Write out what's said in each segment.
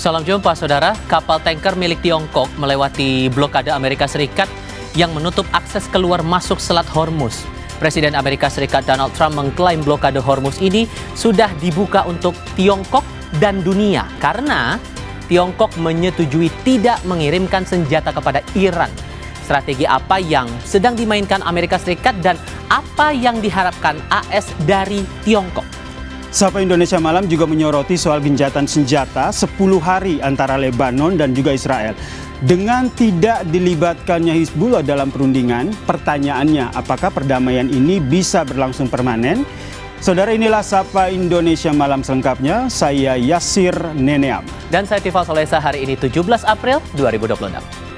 Salam jumpa saudara, kapal tanker milik Tiongkok melewati blokade Amerika Serikat yang menutup akses keluar masuk Selat Hormuz. Presiden Amerika Serikat Donald Trump mengklaim blokade Hormuz ini sudah dibuka untuk Tiongkok dan dunia karena Tiongkok menyetujui tidak mengirimkan senjata kepada Iran. Strategi apa yang sedang dimainkan Amerika Serikat dan apa yang diharapkan AS dari Tiongkok? Sapa Indonesia Malam juga menyoroti soal gencatan senjata 10 hari antara Lebanon dan juga Israel. Dengan tidak dilibatkannya Hizbullah dalam perundingan, pertanyaannya apakah perdamaian ini bisa berlangsung permanen? Saudara, inilah Sapa Indonesia Malam selengkapnya. Saya Yasir Neneam. Dan saya Tifal Solesa, hari ini 17 April 2026.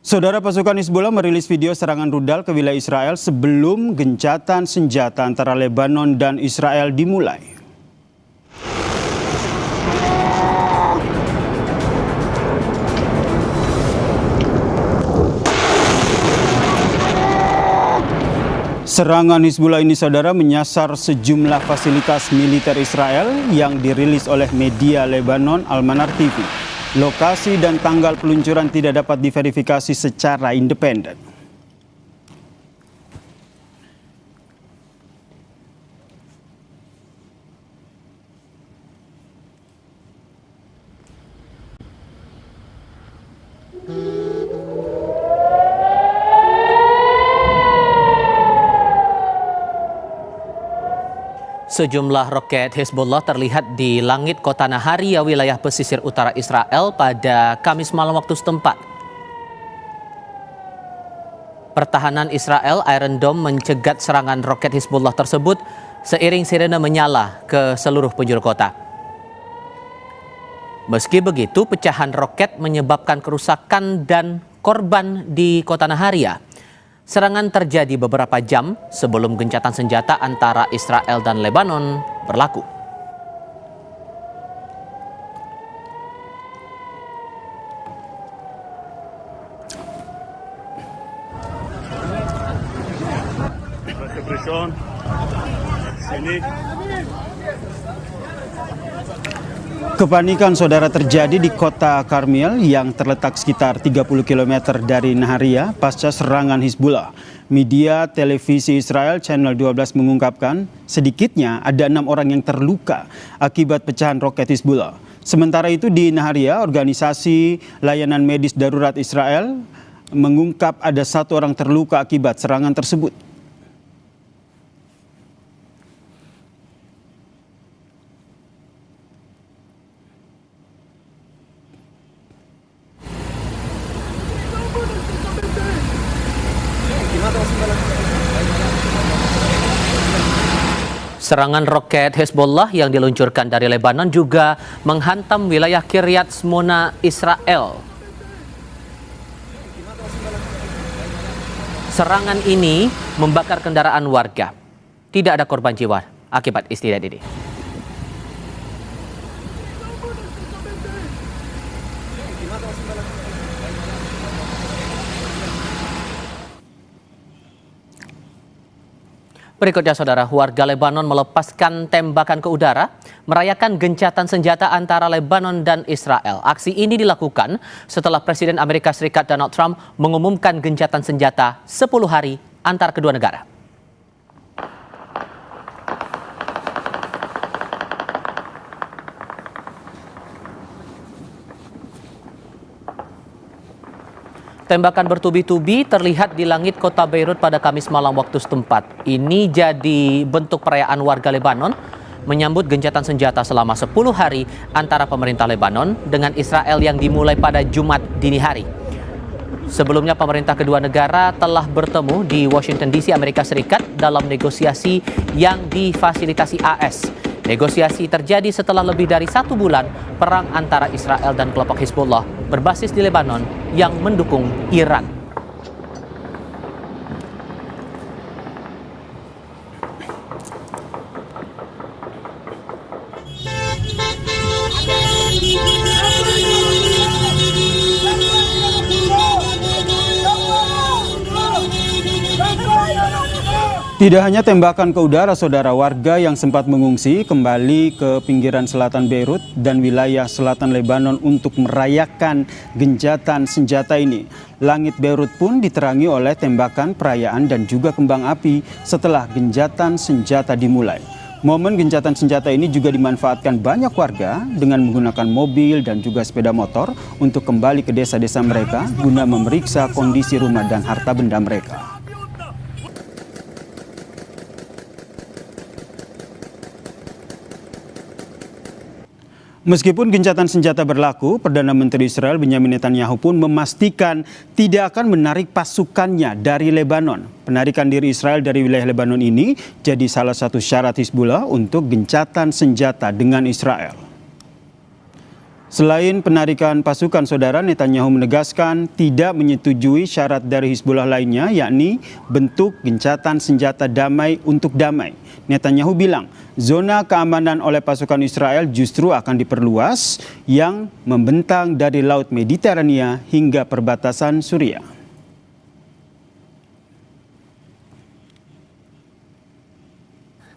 Saudara, pasukan Hizbullah merilis video serangan rudal ke wilayah Israel sebelum gencatan senjata antara Lebanon dan Israel dimulai. Serangan Hizbullah ini, saudara, menyasar sejumlah fasilitas militer Israel yang dirilis oleh media Lebanon Al-Manar TV. Lokasi dan tanggal peluncuran tidak dapat diverifikasi secara independen. Sejumlah roket Hezbollah terlihat di langit kota Naharia, wilayah pesisir utara Israel pada Kamis malam waktu setempat. Pertahanan Israel Iron Dome mencegat serangan roket Hezbollah tersebut seiring sirene menyala ke seluruh penjuru kota. Meski begitu, pecahan roket menyebabkan kerusakan dan korban di kota Naharia. Serangan terjadi beberapa jam sebelum gencatan senjata antara Israel dan Lebanon berlaku. Kepanikan, saudara, terjadi di kota Karmil yang terletak sekitar 30 km dari Naharia pasca serangan Hizbullah. Media televisi Israel Channel 12 mengungkapkan sedikitnya ada 6 orang yang terluka akibat pecahan roket Hizbullah. Sementara itu di Naharia, organisasi layanan medis darurat Israel mengungkap ada 1 orang terluka akibat serangan tersebut. Serangan roket Hezbollah yang diluncurkan dari Lebanon juga menghantam wilayah Kiryat Shmona, Israel. Serangan ini membakar kendaraan warga. Tidak ada korban jiwa akibat insiden ini. Berikutnya, saudara, warga Lebanon melepaskan tembakan ke udara, merayakan gencatan senjata antara Lebanon dan Israel. Aksi ini dilakukan setelah Presiden Amerika Serikat Donald Trump mengumumkan gencatan senjata 10 hari antar kedua negara. Tembakan bertubi-tubi terlihat di langit kota Beirut pada Kamis malam waktu setempat. Ini jadi bentuk perayaan warga Lebanon menyambut gencatan senjata selama 10 hari antara pemerintah Lebanon dengan Israel yang dimulai pada Jumat dini hari. Sebelumnya, pemerintah kedua negara telah bertemu di Washington DC, Amerika Serikat dalam negosiasi yang difasilitasi AS. Negosiasi terjadi setelah lebih dari 1 bulan perang antara Israel dan kelompok Hizbullah berbasis di Lebanon yang mendukung Iran. Tidak hanya tembakan ke udara, saudara, warga yang sempat mengungsi kembali ke pinggiran selatan Beirut dan wilayah selatan Lebanon untuk merayakan gencatan senjata ini. Langit Beirut pun diterangi oleh tembakan perayaan dan juga kembang api setelah gencatan senjata dimulai. Momen gencatan senjata ini juga dimanfaatkan banyak warga dengan menggunakan mobil dan juga sepeda motor untuk kembali ke desa-desa mereka guna memeriksa kondisi rumah dan harta benda mereka. Meskipun gencatan senjata berlaku, Perdana Menteri Israel Benyamin Netanyahu pun memastikan tidak akan menarik pasukannya dari Lebanon. Penarikan diri Israel dari wilayah Lebanon ini jadi salah satu syarat Hizbullah untuk gencatan senjata dengan Israel. Selain penarikan pasukan, saudara, Netanyahu menegaskan tidak menyetujui syarat dari Hizbullah lainnya, yakni bentuk gencatan senjata damai untuk damai. Netanyahu bilang zona keamanan oleh pasukan Israel justru akan diperluas yang membentang dari Laut Mediterania hingga perbatasan Suriah.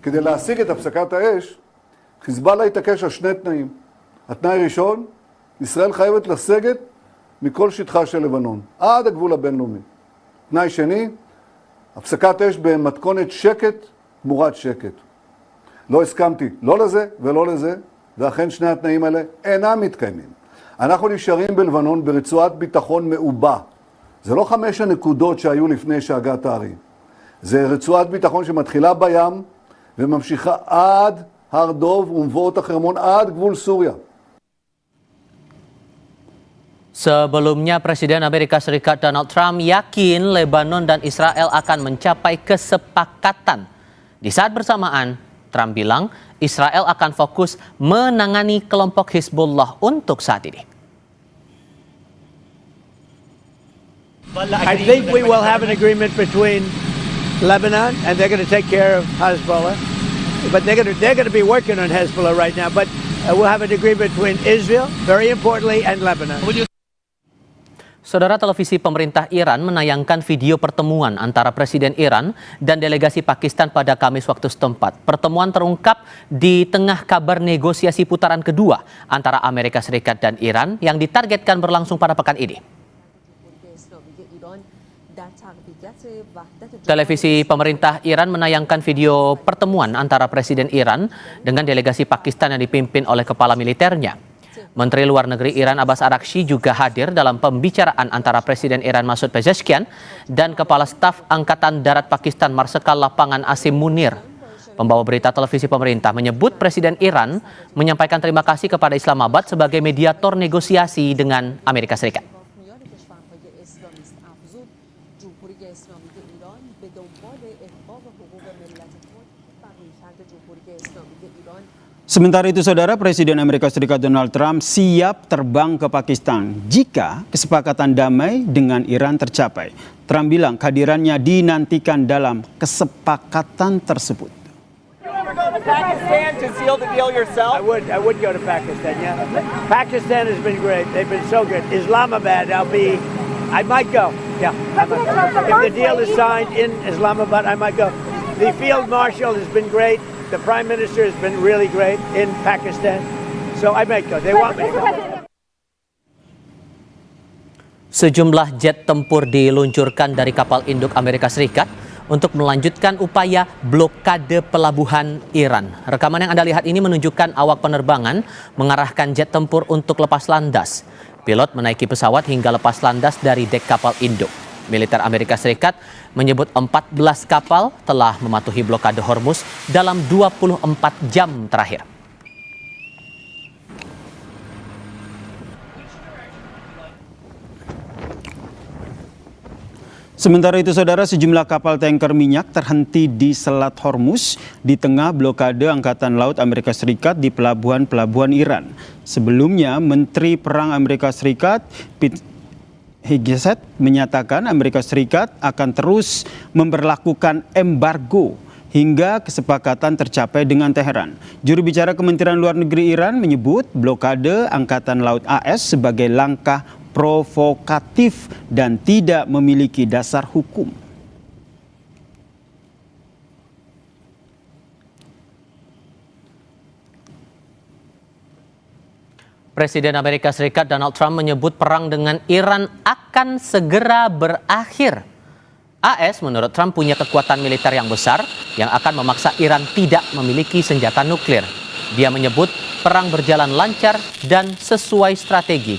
כדי להשיג את הפסקת האש, חיזבאללה התעקש על שני תנאים. התנאי הראשון, ישראל חייבת לסגת מכל שטחה של לבנון, עד הגבול הבינלאומי. תנאי שני, הפסקת אש במתכונת שקט תמורת שקט. לא הסכמתי לא לזה ולא לזה, ואכן שני התנאים האלה אינם מתקיימים. אנחנו נשארים בלבנון ברצועת ביטחון מעובה. זה לא 5 הנקודות שהיו לפני שהגעת הערים. זה רצועת ביטחון שמתחילה בים וממשיכה עד הר דוב ומבואות החרמון עד גבול סוריה. Sebelumnya, Presiden Amerika Serikat Donald Trump yakin Lebanon dan Israel akan mencapai kesepakatan. Di saat bersamaan, Trump bilang Israel akan fokus menangani kelompok Hizbullah untuk saat ini. I think we will have an agreement between Lebanon, and they're going to take care of Hezbollah. But they're going to be working on Hezbollah right now. But we'll have an agreement between Israel, very importantly, and Lebanon. Saudara, televisi pemerintah Iran menayangkan video pertemuan antara Presiden Iran dan delegasi Pakistan pada Kamis waktu setempat. Pertemuan terungkap di tengah kabar negosiasi putaran kedua antara Amerika Serikat dan Iran yang ditargetkan berlangsung pada pekan ini. Televisi pemerintah Iran menayangkan video pertemuan antara Presiden Iran dengan delegasi Pakistan yang dipimpin oleh kepala militernya. Menteri Luar Negeri Iran Abbas Araghchi juga hadir dalam pembicaraan antara Presiden Iran Masoud Pezeshkian dan Kepala Staf Angkatan Darat Pakistan Marsikal Lapangan Asim Munir. Pembawa berita televisi pemerintah menyebut Presiden Iran menyampaikan terima kasih kepada Islamabad sebagai mediator negosiasi dengan Amerika Serikat. Sementara itu, saudara, Presiden Amerika Serikat Donald Trump siap terbang ke Pakistan jika kesepakatan damai dengan Iran tercapai. Trump bilang kehadirannya dinantikan dalam kesepakatan tersebut. Pakistan to seal the deal yourself? I would go to Pakistan, yeah. Pakistan has been great. They've been so good. Islamabad, I might go. Yeah. If the deal is signed in Islamabad, I might go. The field marshal has been great. The prime minister has been really great in Pakistan. So I might go. They want me to go. Sejumlah jet tempur diluncurkan dari kapal induk Amerika Serikat untuk melanjutkan upaya blokade pelabuhan Iran. Rekaman yang Anda lihat ini menunjukkan awak penerbangan mengarahkan jet tempur untuk lepas landas. Pilot menaiki pesawat hingga lepas landas dari dek kapal induk. Militer Amerika Serikat menyebut 14 kapal telah mematuhi blokade Hormuz dalam 24 jam terakhir. Sementara itu, saudara, sejumlah kapal tanker minyak terhenti di Selat Hormuz di tengah blokade Angkatan Laut Amerika Serikat di pelabuhan-pelabuhan Iran. Sebelumnya, Menteri Perang Amerika Serikat Pete Hegseth menyatakan Amerika Serikat akan terus memberlakukan embargo hingga kesepakatan tercapai dengan Teheran. Juru bicara Kementerian Luar Negeri Iran menyebut blokade Angkatan Laut AS sebagai langkah provokatif dan tidak memiliki dasar hukum. Presiden Amerika Serikat Donald Trump menyebut perang dengan Iran akan segera berakhir. AS menurut Trump punya kekuatan militer yang besar yang akan memaksa Iran tidak memiliki senjata nuklir. Dia menyebut perang berjalan lancar dan sesuai strategi.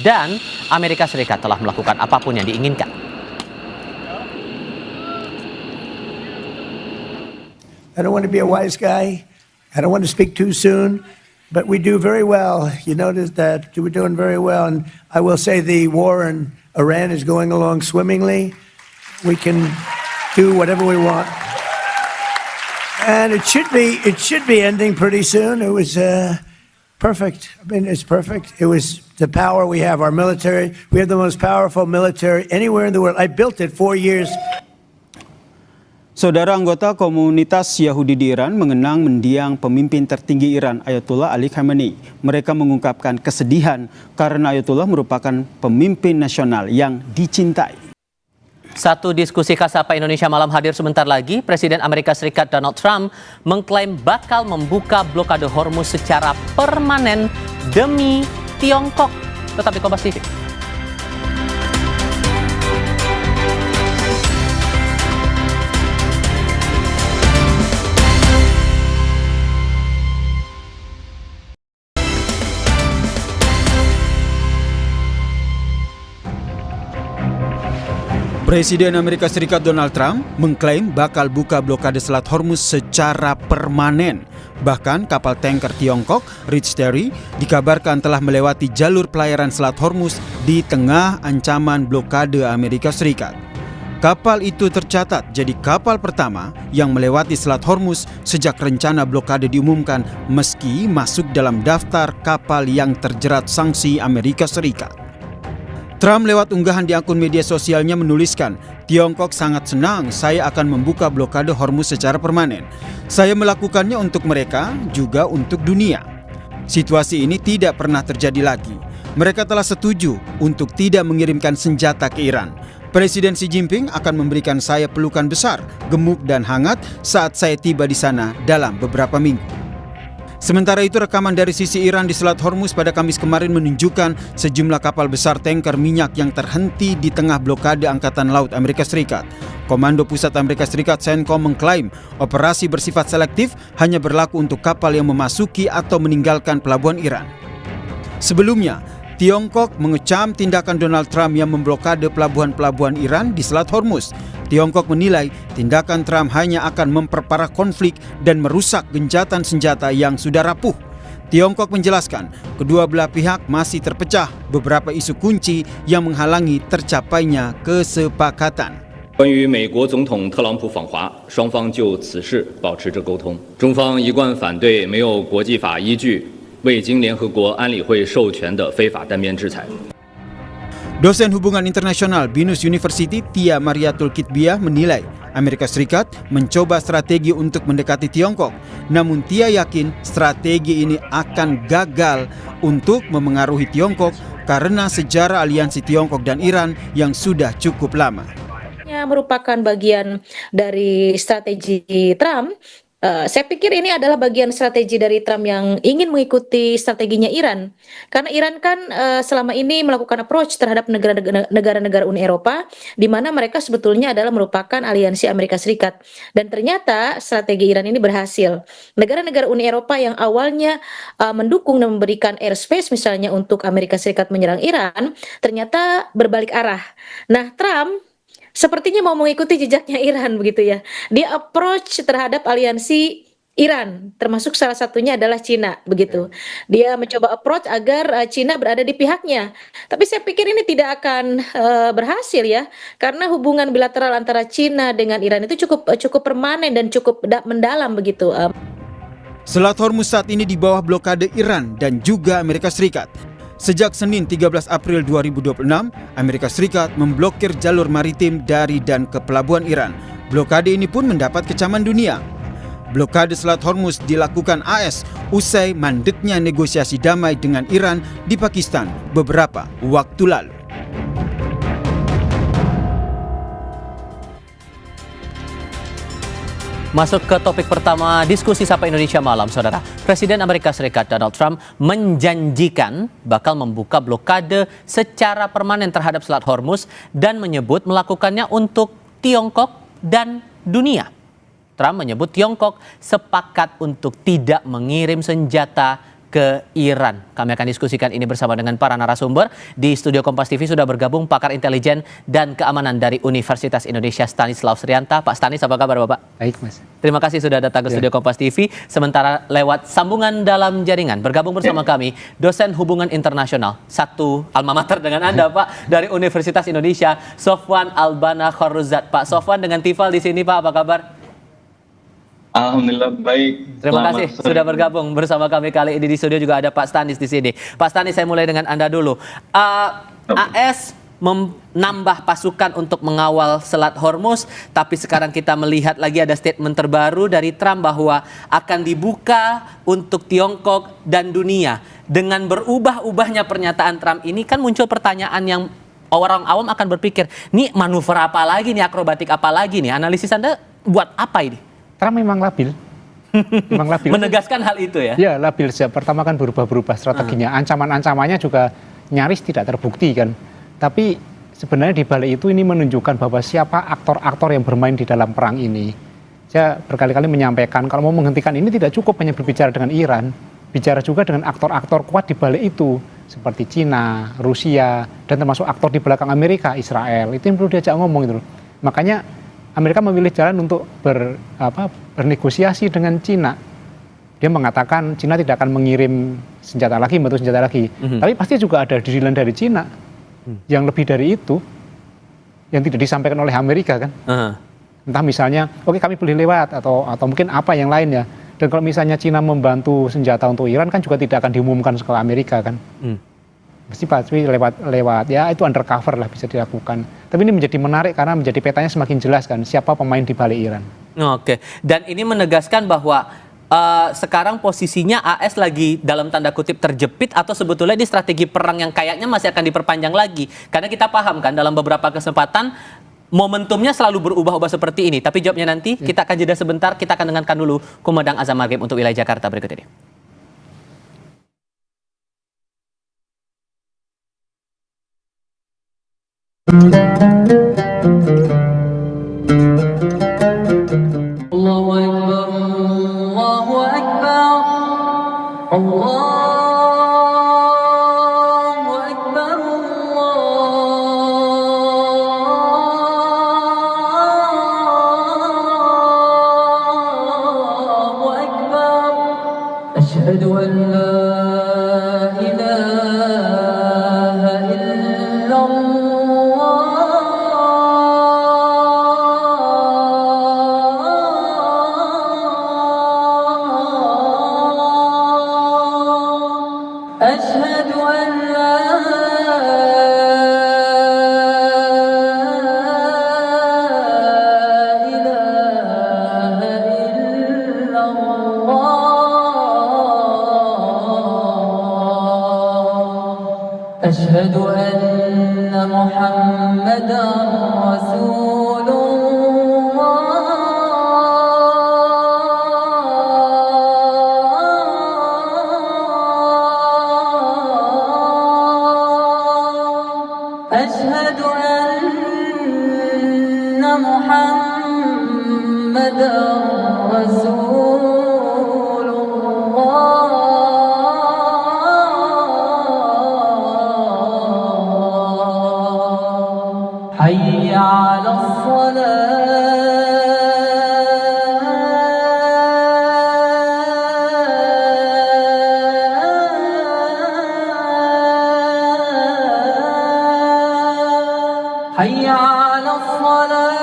Dan Amerika Serikat telah melakukan apapun yang diinginkan. I don't want to be a wise guy. I don't want to speak too soon. But we do very well. You notice that we're doing very well. And I will say the war in Iran is going along swimmingly. We can do whatever we want. And it should be ending pretty soon. It was perfect. I mean, it's perfect. It was the power we have, our military. We have the most powerful military anywhere in the world. I built it 4 years. Saudara anggota komunitas Yahudi di Iran mengenang mendiang pemimpin tertinggi Iran Ayatollah Ali Khamenei. Mereka mengungkapkan kesedihan karena Ayatollah merupakan pemimpin nasional yang dicintai. Satu diskusi Kasapa Indonesia Malam hadir sebentar lagi. Presiden Amerika Serikat Donald Trump mengklaim bakal membuka blokade Hormuz secara permanen demi Tiongkok. Tetap di Kompas TV. Presiden Amerika Serikat Donald Trump mengklaim bakal buka blokade Selat Hormuz secara permanen. Bahkan kapal tanker Tiongkok, Rich Terry, dikabarkan telah melewati jalur pelayaran Selat Hormuz di tengah ancaman blokade Amerika Serikat. Kapal itu tercatat jadi kapal pertama yang melewati Selat Hormuz sejak rencana blokade diumumkan meski masuk dalam daftar kapal yang terjerat sanksi Amerika Serikat. Trump lewat unggahan di akun media sosialnya menuliskan, Tiongkok sangat senang saya akan membuka blokade Hormuz secara permanen. Saya melakukannya untuk mereka, juga untuk dunia. Situasi ini tidak pernah terjadi lagi. Mereka telah setuju untuk tidak mengirimkan senjata ke Iran. Presiden Xi Jinping akan memberikan saya pelukan besar, gemuk dan hangat saat saya tiba di sana dalam beberapa minggu. Sementara itu rekaman dari sisi Iran di Selat Hormuz pada Kamis kemarin menunjukkan sejumlah kapal besar tanker minyak yang terhenti di tengah blokade Angkatan Laut Amerika Serikat. Komando Pusat Amerika Serikat CENTCOM mengklaim operasi bersifat selektif hanya berlaku untuk kapal yang memasuki atau meninggalkan pelabuhan Iran. Sebelumnya, Tiongkok mengecam tindakan Donald Trump yang memblokade pelabuhan-pelabuhan Iran di Selat Hormuz. Tiongkok menilai tindakan Trump hanya akan memperparah konflik dan merusak gencatan senjata yang sudah rapuh. Tiongkok menjelaskan, kedua belah pihak masih terpecah beberapa isu kunci yang menghalangi tercapainya kesepakatan. 关于美国总统特朗普访华，双方就此事保持着沟通。中方一贯反对没有国际法依据、未经联合国安理会授权的非法单边制裁。 Dosen Hubungan Internasional Binus University Tia Mariatul Kitbiah menilai Amerika Serikat mencoba strategi untuk mendekati Tiongkok. Namun Tia yakin strategi ini akan gagal untuk memengaruhi Tiongkok karena sejarah aliansi Tiongkok dan Iran yang sudah cukup lama. Merupakan bagian dari strategi Trump. Saya pikir ini adalah bagian strategi dari Trump yang ingin mengikuti strateginya Iran. Karena Iran kan selama ini melakukan approach terhadap negara-negara Uni Eropa, di mana mereka sebetulnya adalah merupakan aliansi Amerika Serikat. Dan ternyata strategi Iran ini berhasil. Negara-negara Uni Eropa yang awalnya mendukung dan memberikan airspace misalnya untuk Amerika Serikat menyerang Iran, ternyata berbalik arah. Nah, Trump sepertinya mau mengikuti jejaknya Iran begitu ya. Dia approach terhadap aliansi Iran, termasuk salah satunya adalah Cina begitu. Dia mencoba approach agar Cina berada di pihaknya. Tapi saya pikir ini tidak akan berhasil ya, karena hubungan bilateral antara Cina dengan Iran itu cukup permanen dan cukup mendalam begitu. Selat Hormuz saat ini di bawah blokade Iran dan juga Amerika Serikat. Sejak Senin 13 April 2026, Amerika Serikat memblokir jalur maritim dari dan ke pelabuhan Iran. Blokade ini pun mendapat kecaman dunia. Blokade Selat Hormuz dilakukan AS usai mandeknya negosiasi damai dengan Iran di Pakistan beberapa waktu lalu. Masuk ke topik pertama diskusi Sapa Indonesia Malam, Saudara. Presiden Amerika Serikat Donald Trump menjanjikan bakal membuka blokade secara permanen terhadap Selat Hormuz dan menyebut melakukannya untuk Tiongkok dan dunia. Trump menyebut Tiongkok sepakat untuk tidak mengirim senjata ke Iran. Kami akan diskusikan ini bersama dengan para narasumber. Di studio Kompas TV sudah bergabung pakar intelijen dan keamanan dari Universitas Indonesia Stanislaus Rianta. Pak Stanis, apa kabar Bapak? Baik, Mas. Terima kasih sudah datang ke studio Kompas TV. Sementara lewat sambungan dalam jaringan bergabung bersama kami dosen hubungan internasional, satu alma mater dengan Anda Pak, dari Universitas Indonesia, Sofwan Albana Khorruzat. Pak Sofwan dengan Tifal di sini Pak, apa kabar? Alhamdulillah baik. Terima kasih sudah bergabung bersama kami kali ini. Di studio juga ada Pak Stanis di sini. Pak Stanis, saya mulai dengan Anda dulu. AS menambah pasukan untuk mengawal Selat Hormuz, tapi sekarang kita melihat lagi ada statement terbaru dari Trump bahwa akan dibuka untuk Tiongkok dan dunia. Dengan berubah-ubahnya pernyataan Trump ini kan muncul pertanyaan yang orang awam akan berpikir, nih manuver apa lagi nih, akrobatik apa lagi nih? Analisis Anda buat apa ini? Trump memang labil. Memang labil. Menegaskan hal itu ya? Ya, labil. Sejak pertama kan berubah-berubah strateginya. Ancaman-ancamannya juga nyaris tidak terbukti kan. Tapi sebenarnya di balik itu ini menunjukkan bahwa siapa aktor-aktor yang bermain di dalam perang ini. Saya berkali-kali menyampaikan kalau mau menghentikan ini tidak cukup hanya berbicara dengan Iran. Bicara juga dengan aktor-aktor kuat di balik itu. Seperti Cina, Rusia, dan termasuk aktor di belakang Amerika, Israel. Itu yang perlu diajak ngomong itu. Makanya Amerika memilih jalan untuk bernegosiasi dengan Cina. Dia mengatakan Cina tidak akan mengirim senjata lagi, membantu senjata lagi. Tapi pasti juga ada dealan dari Cina yang lebih dari itu, yang tidak disampaikan oleh Amerika kan. Entah misalnya, oke, kami boleh lewat atau mungkin apa yang lainnya. Dan kalau misalnya Cina membantu senjata untuk Iran kan juga tidak akan diumumkan ke Amerika kan. Pasti lewat ya itu undercover lah bisa dilakukan. Tapi ini menjadi menarik karena menjadi petanya semakin jelas kan siapa pemain di balik Iran. Oke, dan ini menegaskan bahwa sekarang posisinya AS lagi dalam tanda kutip terjepit atau sebetulnya di strategi perang yang kayaknya masih akan diperpanjang lagi. Karena kita paham kan dalam beberapa kesempatan momentumnya selalu berubah-ubah seperti ini. Tapi jawabnya nanti kita akan jeda sebentar, kita akan dengarkan dulu Komandan Azam Maghrib untuk wilayah Jakarta berikut ini. Allahu Akbar, Allahu Akbar, Allahu Akbar. Asyhadu an la ilaha illallah. أشهد أن لا إله إلا الله أشهد أن محمدا رسول أشهد أن محمدا رسول الله حي على الصلاة حي على الصلاة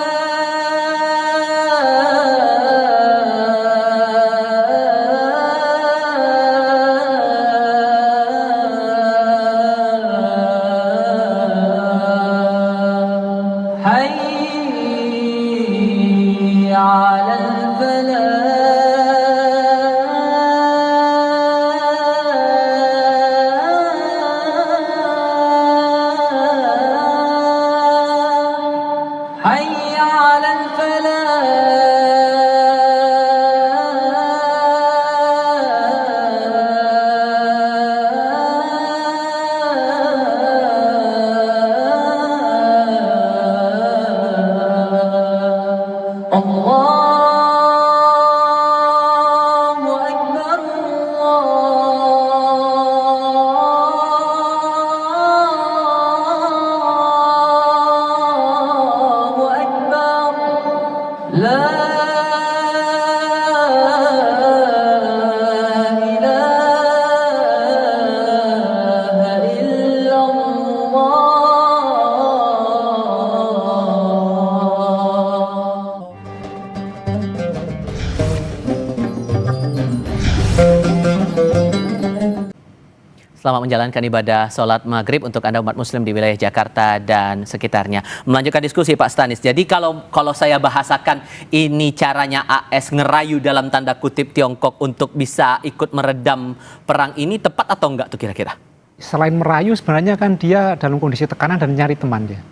Selamat menjalankan ibadah sholat maghrib untuk Anda umat muslim di wilayah Jakarta dan sekitarnya. Melanjutkan diskusi Pak Stanis. Jadi kalau saya bahasakan ini caranya AS ngerayu dalam tanda kutip Tiongkok untuk bisa ikut meredam perang ini, tepat atau enggak tuh kira-kira? Selain merayu sebenarnya kan dia dalam kondisi tekanan dan nyari teman dia.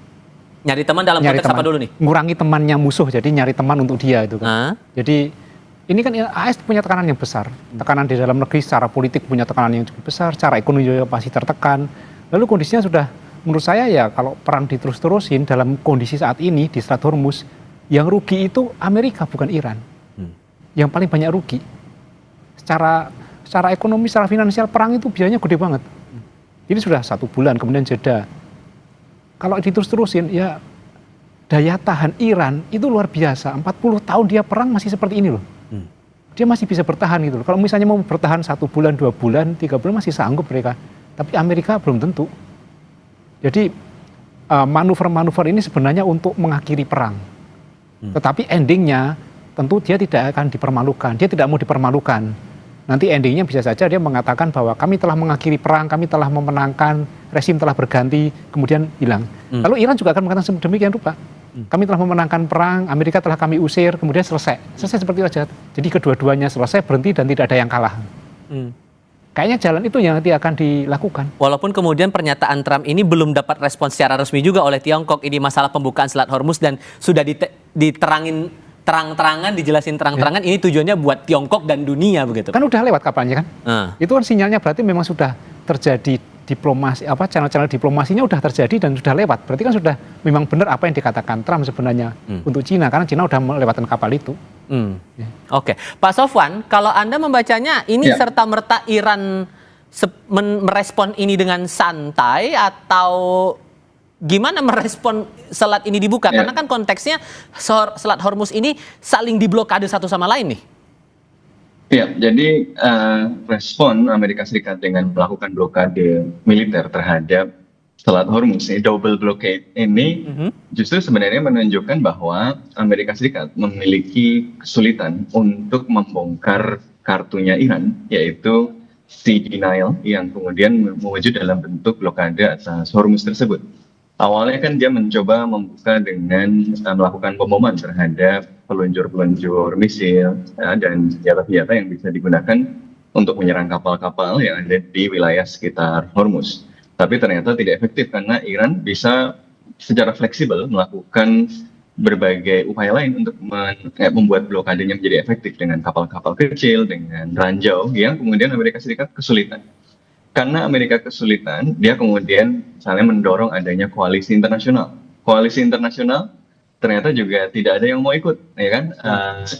Nyari teman dalam konteks apa dulu nih? Ngurangi temannya musuh, jadi nyari teman untuk dia itu kan. Jadi ini kan AS punya tekanan yang besar. Tekanan di dalam negeri secara politik punya tekanan yang cukup besar, secara ekonomi juga pasti tertekan. Lalu kondisinya sudah, menurut saya ya kalau perang diterus-terusin dalam kondisi saat ini di Selat Hormuz, yang rugi itu Amerika bukan Iran. Yang paling banyak rugi. Secara ekonomi, secara finansial perang itu biayanya gede banget. Ini sudah 1 bulan kemudian jeda. Kalau diterus-terusin ya daya tahan Iran itu luar biasa. 40 tahun dia perang masih seperti ini loh. Dia masih bisa bertahan gitu loh. Kalau misalnya mau bertahan 1 bulan, 2 bulan, 3 bulan masih sanggup mereka. Tapi Amerika belum tentu. Jadi manuver-manuver ini sebenarnya untuk mengakhiri perang. Tetapi endingnya tentu dia tidak akan dipermalukan. Dia tidak mau dipermalukan. Nanti endingnya bisa saja dia mengatakan bahwa kami telah mengakhiri perang, kami telah memenangkan, rezim telah berganti, kemudian hilang. Lalu Iran juga akan mengatakan demikian rupa. Kami telah memenangkan perang, Amerika telah kami usir, kemudian selesai. Selesai seperti itu aja. Jadi kedua-duanya selesai, berhenti dan tidak ada yang kalah. Kayaknya jalan itu yang nanti akan dilakukan. Walaupun kemudian pernyataan Trump ini belum dapat respons secara resmi juga oleh Tiongkok. Ini masalah pembukaan Selat Hormuz dan sudah diterangin terang-terangan, dijelasin terang-terangan. Ini tujuannya buat Tiongkok dan dunia begitu. Kan udah lewat kapalnya kan? Itu kan sinyalnya berarti memang sudah terjadi diplomasi, channel-channel diplomasinya udah terjadi dan sudah lewat. Berarti kan sudah memang benar apa yang dikatakan Trump sebenarnya untuk Cina, karena Cina udah melewatkan kapal itu. Oke. Pak Sofwan, kalau Anda membacanya ini serta-merta Iran merespon ini dengan santai atau gimana merespon selat ini dibuka? Karena kan konteksnya Selat Hormuz ini saling diblokade satu sama lain nih. Ya, jadi respon Amerika Serikat dengan melakukan blokade militer terhadap Selat Hormuz, double blockade ini justru sebenarnya menunjukkan bahwa Amerika Serikat memiliki kesulitan untuk membongkar kartunya Iran, yaitu sea denial yang kemudian mewujud dalam bentuk blokade atas Hormuz tersebut. Awalnya kan dia mencoba membuka dengan melakukan pemboman terhadap peluncur-peluncur misil dan senjata-senjata yang bisa digunakan untuk menyerang kapal-kapal yang ada di wilayah sekitar Hormuz. Tapi ternyata tidak efektif karena Iran bisa secara fleksibel melakukan berbagai upaya lain untuk membuat blokadenya menjadi efektif dengan kapal-kapal kecil, dengan ranjau yang kemudian Amerika Serikat kesulitan. Karena Amerika kesulitan, dia kemudian misalnya mendorong adanya koalisi internasional. Koalisi internasional ternyata juga tidak ada yang mau ikut, ya kan?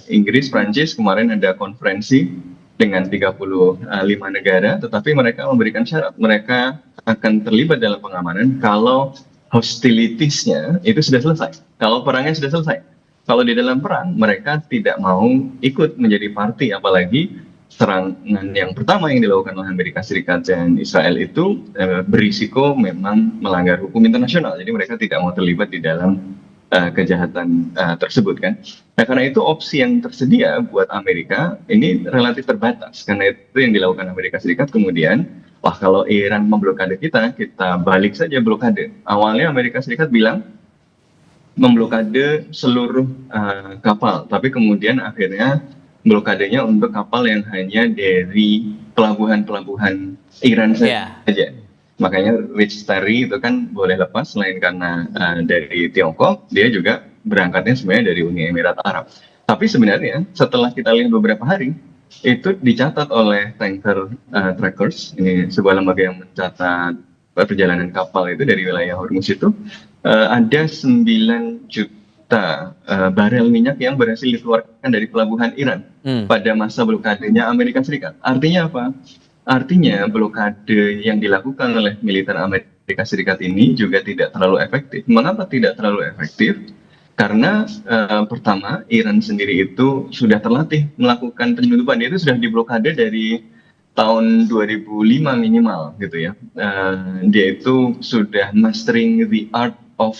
Inggris, Prancis kemarin ada konferensi dengan 35 negara, tetapi mereka memberikan syarat. Mereka akan terlibat dalam pengamanan kalau hostilitiesnya itu sudah selesai. Kalau perangnya sudah selesai. Kalau di dalam perang, mereka tidak mau ikut menjadi parti, apalagi serangan yang pertama yang dilakukan oleh Amerika Serikat dan Israel itu berisiko memang melanggar hukum internasional. Jadi mereka tidak mau terlibat di dalam kejahatan tersebut kan. Nah karena itu opsi yang tersedia buat Amerika ini relatif terbatas. Karena itu yang dilakukan Amerika Serikat kemudian, wah kalau Iran memblokade kita balik saja blokade. Awalnya Amerika Serikat bilang memblokade seluruh kapal, tapi kemudian akhirnya blokadenya untuk kapal yang hanya dari pelabuhan-pelabuhan Iran saja. Makanya Rich Terry itu kan boleh lepas selain karena dari Tiongkok, dia juga berangkatnya sebenarnya dari Uni Emirat Arab. Tapi sebenarnya setelah kita lihat beberapa hari, itu dicatat oleh Tanker Trackers, ini sebuah lembaga yang mencatat perjalanan kapal itu dari wilayah Hormuz itu, ada 9 juta barel minyak yang berhasil dikeluarkan dari pelabuhan Iran pada masa blokadenya Amerika Serikat. Artinya apa? Artinya blokade yang dilakukan oleh militer Amerika Serikat ini juga tidak terlalu efektif. Mengapa tidak terlalu efektif? Karena pertama, Iran sendiri itu sudah terlatih melakukan penyelundupan. Dia itu sudah diblokade dari tahun 2005 minimal gitu ya. Dia itu sudah mastering the art of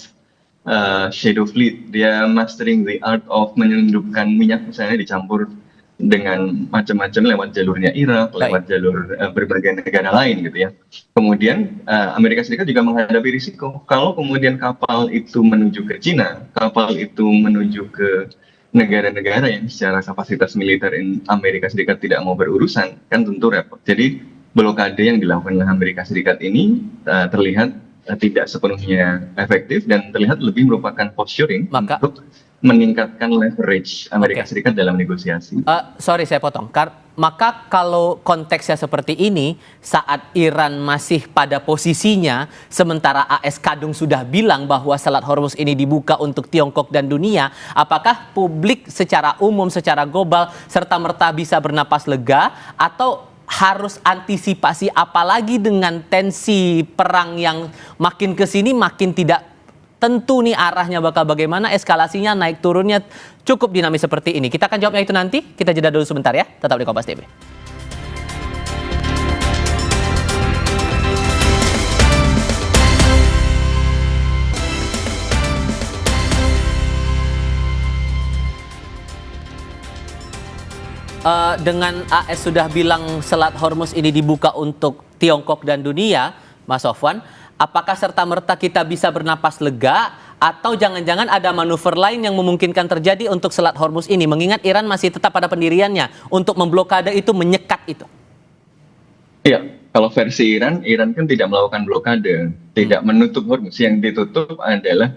shadow fleet. Dia mastering the art of menyelundupkan minyak misalnya dicampur dengan macam-macam lewat jalurnya Irak, lewat jalur berbagai negara lain gitu ya. Kemudian Amerika Serikat juga menghadapi risiko kalau kemudian kapal itu menuju ke Cina, kapal itu menuju ke negara-negara yang secara kapasitas militer Amerika Serikat tidak mau berurusan, kan tentu repot. Jadi blokade yang dilakukan oleh Amerika Serikat ini terlihat tidak sepenuhnya efektif dan terlihat lebih merupakan posturing untuk meningkatkan leverage Amerika Serikat dalam negosiasi. Sorry saya potong. Maka kalau konteksnya seperti ini, saat Iran masih pada posisinya, sementara AS Kadung sudah bilang bahwa Selat Hormuz ini dibuka untuk Tiongkok dan dunia, apakah publik secara umum, secara global, serta-merta bisa bernapas lega, atau harus antisipasi apalagi dengan tensi perang yang makin kesini makin tidak tentu nih arahnya bakal bagaimana, eskalasinya naik turunnya cukup dinamis seperti ini. Kita akan jawabnya itu nanti, kita jeda dulu sebentar ya, tetap di Kompas TV. Dengan AS sudah bilang Selat Hormuz ini dibuka untuk Tiongkok dan dunia, Mas Sofwan, apakah serta-merta kita bisa bernapas lega atau jangan-jangan ada manuver lain yang memungkinkan terjadi untuk Selat Hormuz ini? Mengingat Iran masih tetap pada pendiriannya untuk memblokade itu, menyekat itu. Iya, kalau versi Iran kan tidak melakukan blokade, tidak menutup Hormuz. Yang ditutup adalah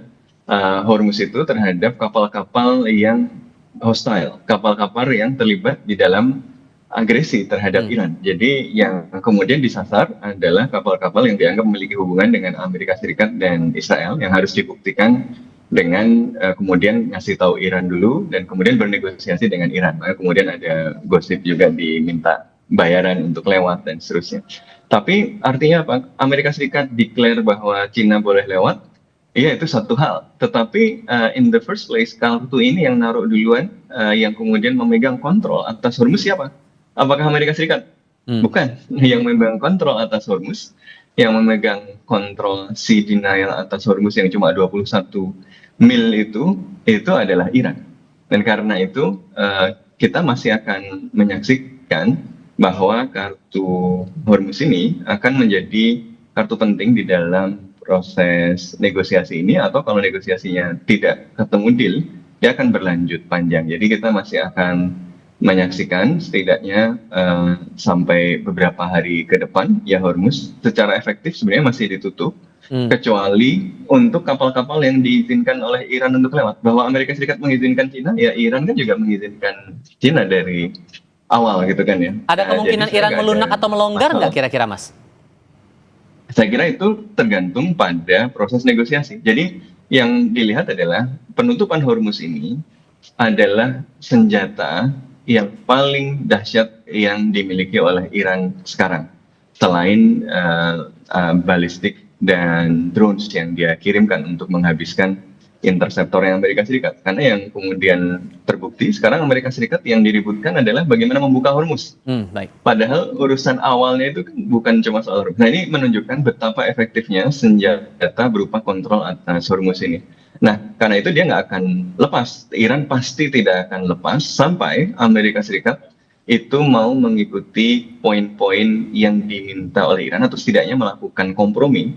Hormuz itu terhadap kapal-kapal yang hostile, kapal-kapal yang terlibat di dalam agresi terhadap Iran. Jadi yang kemudian disasar adalah kapal-kapal yang dianggap memiliki hubungan dengan Amerika Serikat dan Israel yang harus dibuktikan dengan kemudian ngasih tahu Iran dulu dan kemudian bernegosiasi dengan Iran. Kemudian ada gosip juga diminta bayaran untuk lewat dan seterusnya. Tapi artinya apa? Amerika Serikat declare bahwa Cina boleh lewat, iya itu satu hal. Tetapi in the first place kartu ini yang naruh duluan, yang kemudian memegang kontrol atas Hormuz siapa? Apakah Amerika Serikat? Bukan. Yang memegang kontrol atas Hormuz, yang memegang kontrol sea denial atas Hormuz yang cuma 21 mil itu adalah Iran. Dan karena itu kita masih akan menyaksikan bahwa kartu Hormuz ini akan menjadi kartu penting di dalam proses negosiasi ini, atau kalau negosiasinya tidak ketemu deal, dia akan berlanjut panjang. Jadi kita masih akan menyaksikan setidaknya sampai beberapa hari ke depan ya Hormuz secara efektif sebenarnya masih ditutup, kecuali untuk kapal-kapal yang diizinkan oleh Iran untuk lewat. Bahwa Amerika Serikat mengizinkan Cina, ya Iran kan juga mengizinkan Cina dari awal gitu kan ya. Ada kemungkinan Iran melunak atau melonggar nggak kira-kira Mas? Saya kira itu tergantung pada proses negosiasi. Jadi yang dilihat adalah penutupan Hormuz ini adalah senjata yang paling dahsyat yang dimiliki oleh Iran sekarang, selain balistik dan drones yang dia kirimkan untuk menghabiskan interceptor yang Amerika Serikat. Karena yang kemudian terbukti sekarang Amerika Serikat yang diributkan adalah bagaimana membuka Hormuz. Baik. Padahal urusan awalnya itu kan bukan cuma soal Hormuz. Nah ini menunjukkan betapa efektifnya senjata berupa kontrol atas Hormuz ini. Nah, karena itu dia nggak akan lepas. Iran pasti tidak akan lepas sampai Amerika Serikat itu mau mengikuti poin-poin yang diminta oleh Iran atau setidaknya melakukan kompromi.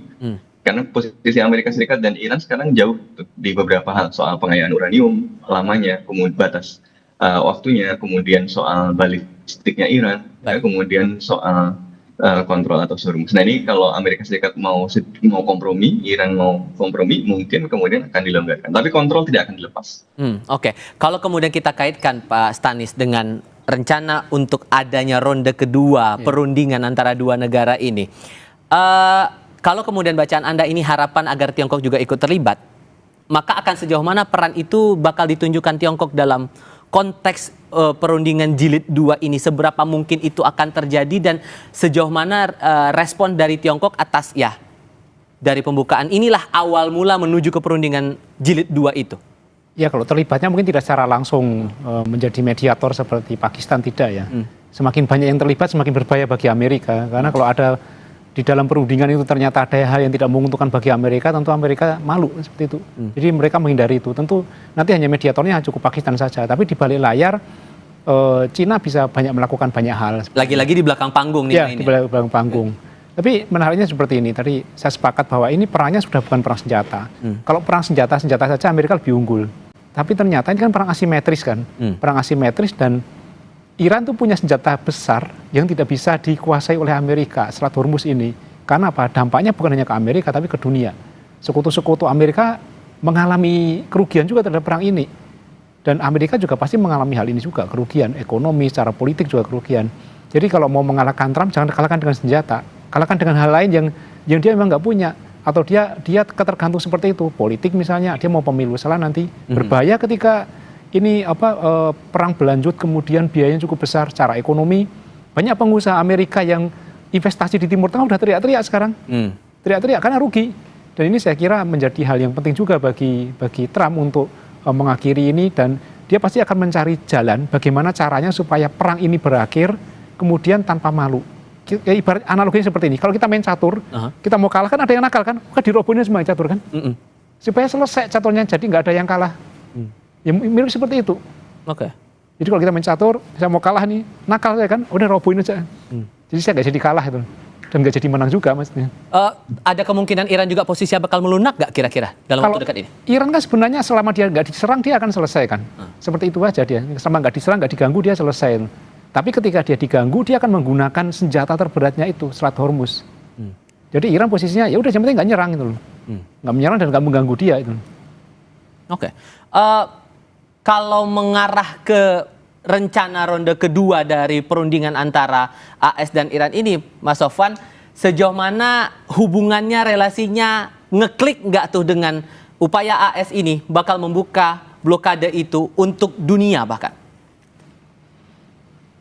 Karena posisi Amerika Serikat dan Iran sekarang jauh di beberapa hal, soal pengayaan uranium lamanya, kemudian batas waktunya, kemudian soal balistiknya Iran, kemudian soal kontrol atau Hormuz. Nah ini kalau Amerika Serikat mau kompromi, Iran mau kompromi, mungkin kemudian akan dilonggarkan. Tapi kontrol tidak akan dilepas. Oke. Kalau kemudian kita kaitkan Pak Stanis dengan rencana untuk adanya ronde kedua perundingan antara dua negara ini, kalau kemudian bacaan Anda ini harapan agar Tiongkok juga ikut terlibat, maka akan sejauh mana peran itu bakal ditunjukkan Tiongkok dalam konteks perundingan jilid 2 ini? Seberapa mungkin itu akan terjadi dan sejauh mana respon dari Tiongkok atas dari pembukaan inilah awal mula menuju ke perundingan jilid 2 itu? Ya kalau terlibatnya mungkin tidak secara langsung menjadi mediator seperti Pakistan, tidak ya. Semakin banyak yang terlibat semakin berbahaya bagi Amerika, karena kalau ada di dalam perundingan itu ternyata ada hal yang tidak menguntungkan bagi Amerika, tentu Amerika malu seperti itu. Jadi mereka menghindari itu. Tentu nanti hanya mediatornya cukup Pakistan saja. Tapi di balik layar Cina bisa melakukan banyak hal. Lagi-lagi di belakang panggung nih Ya, mainnya. di belakang panggung. Tapi menariknya seperti ini. Tadi saya sepakat bahwa ini perangnya sudah bukan perang senjata. Kalau perang senjata saja Amerika lebih unggul. Tapi ternyata ini kan perang asimetris kan. Perang asimetris, dan Iran tuh punya senjata besar yang tidak bisa dikuasai oleh Amerika, Selat Hormuz ini. Karena apa? Dampaknya bukan hanya ke Amerika tapi ke dunia. Sekutu-sekutu Amerika mengalami kerugian juga terhadap perang ini. Dan Amerika juga pasti mengalami hal ini juga, kerugian ekonomi, secara politik juga kerugian. Jadi kalau mau mengalahkan Trump, jangan kalahkan dengan senjata. Kalahkan dengan hal lain yang dia memang nggak punya. Atau dia ketergantung seperti itu. Politik misalnya, dia mau pemilu salah nanti. Berbahaya ketika ini perang berlanjut, kemudian biayanya cukup besar secara ekonomi. Banyak pengusaha Amerika yang investasi di Timur Tengah udah teriak-teriak sekarang. Teriak-teriak karena rugi. Dan ini saya kira menjadi hal yang penting juga bagi Trump untuk mengakhiri ini, dan dia pasti akan mencari jalan bagaimana caranya supaya perang ini berakhir kemudian tanpa malu. Ya, ibarat analoginya seperti ini, kalau kita main catur, kita mau kalah kan ada yang nakal kan, dirobohin semua catur kan, supaya selesai caturnya, jadi nggak ada yang kalah. Ya mirip seperti itu. Oke. Jadi kalau kita main catur, saya mau kalah nih, nakal saya kan, udah robohin aja. Jadi saya nggak jadi kalah itu, dan nggak jadi menang juga maksudnya. Ada kemungkinan Iran juga posisinya bakal melunak nggak kira-kira dalam waktu dekat ini? Iran kan sebenarnya selama dia nggak diserang dia akan selesai kan, seperti itu aja dia. Selama nggak diserang, nggak diganggu, dia selesai. Tapi ketika dia diganggu, dia akan menggunakan senjata terberatnya itu, Selat Hormuz. Jadi Iran posisinya ya udah, yang penting nggak nyerang itu loh, nggak menyerang dan nggak mengganggu dia itu. Oke. Kalau mengarah ke rencana ronde kedua dari perundingan antara AS dan Iran ini, Mas Sofwan, sejauh mana hubungannya, relasinya ngeklik nggak tuh dengan upaya AS ini bakal membuka blokade itu untuk dunia bahkan?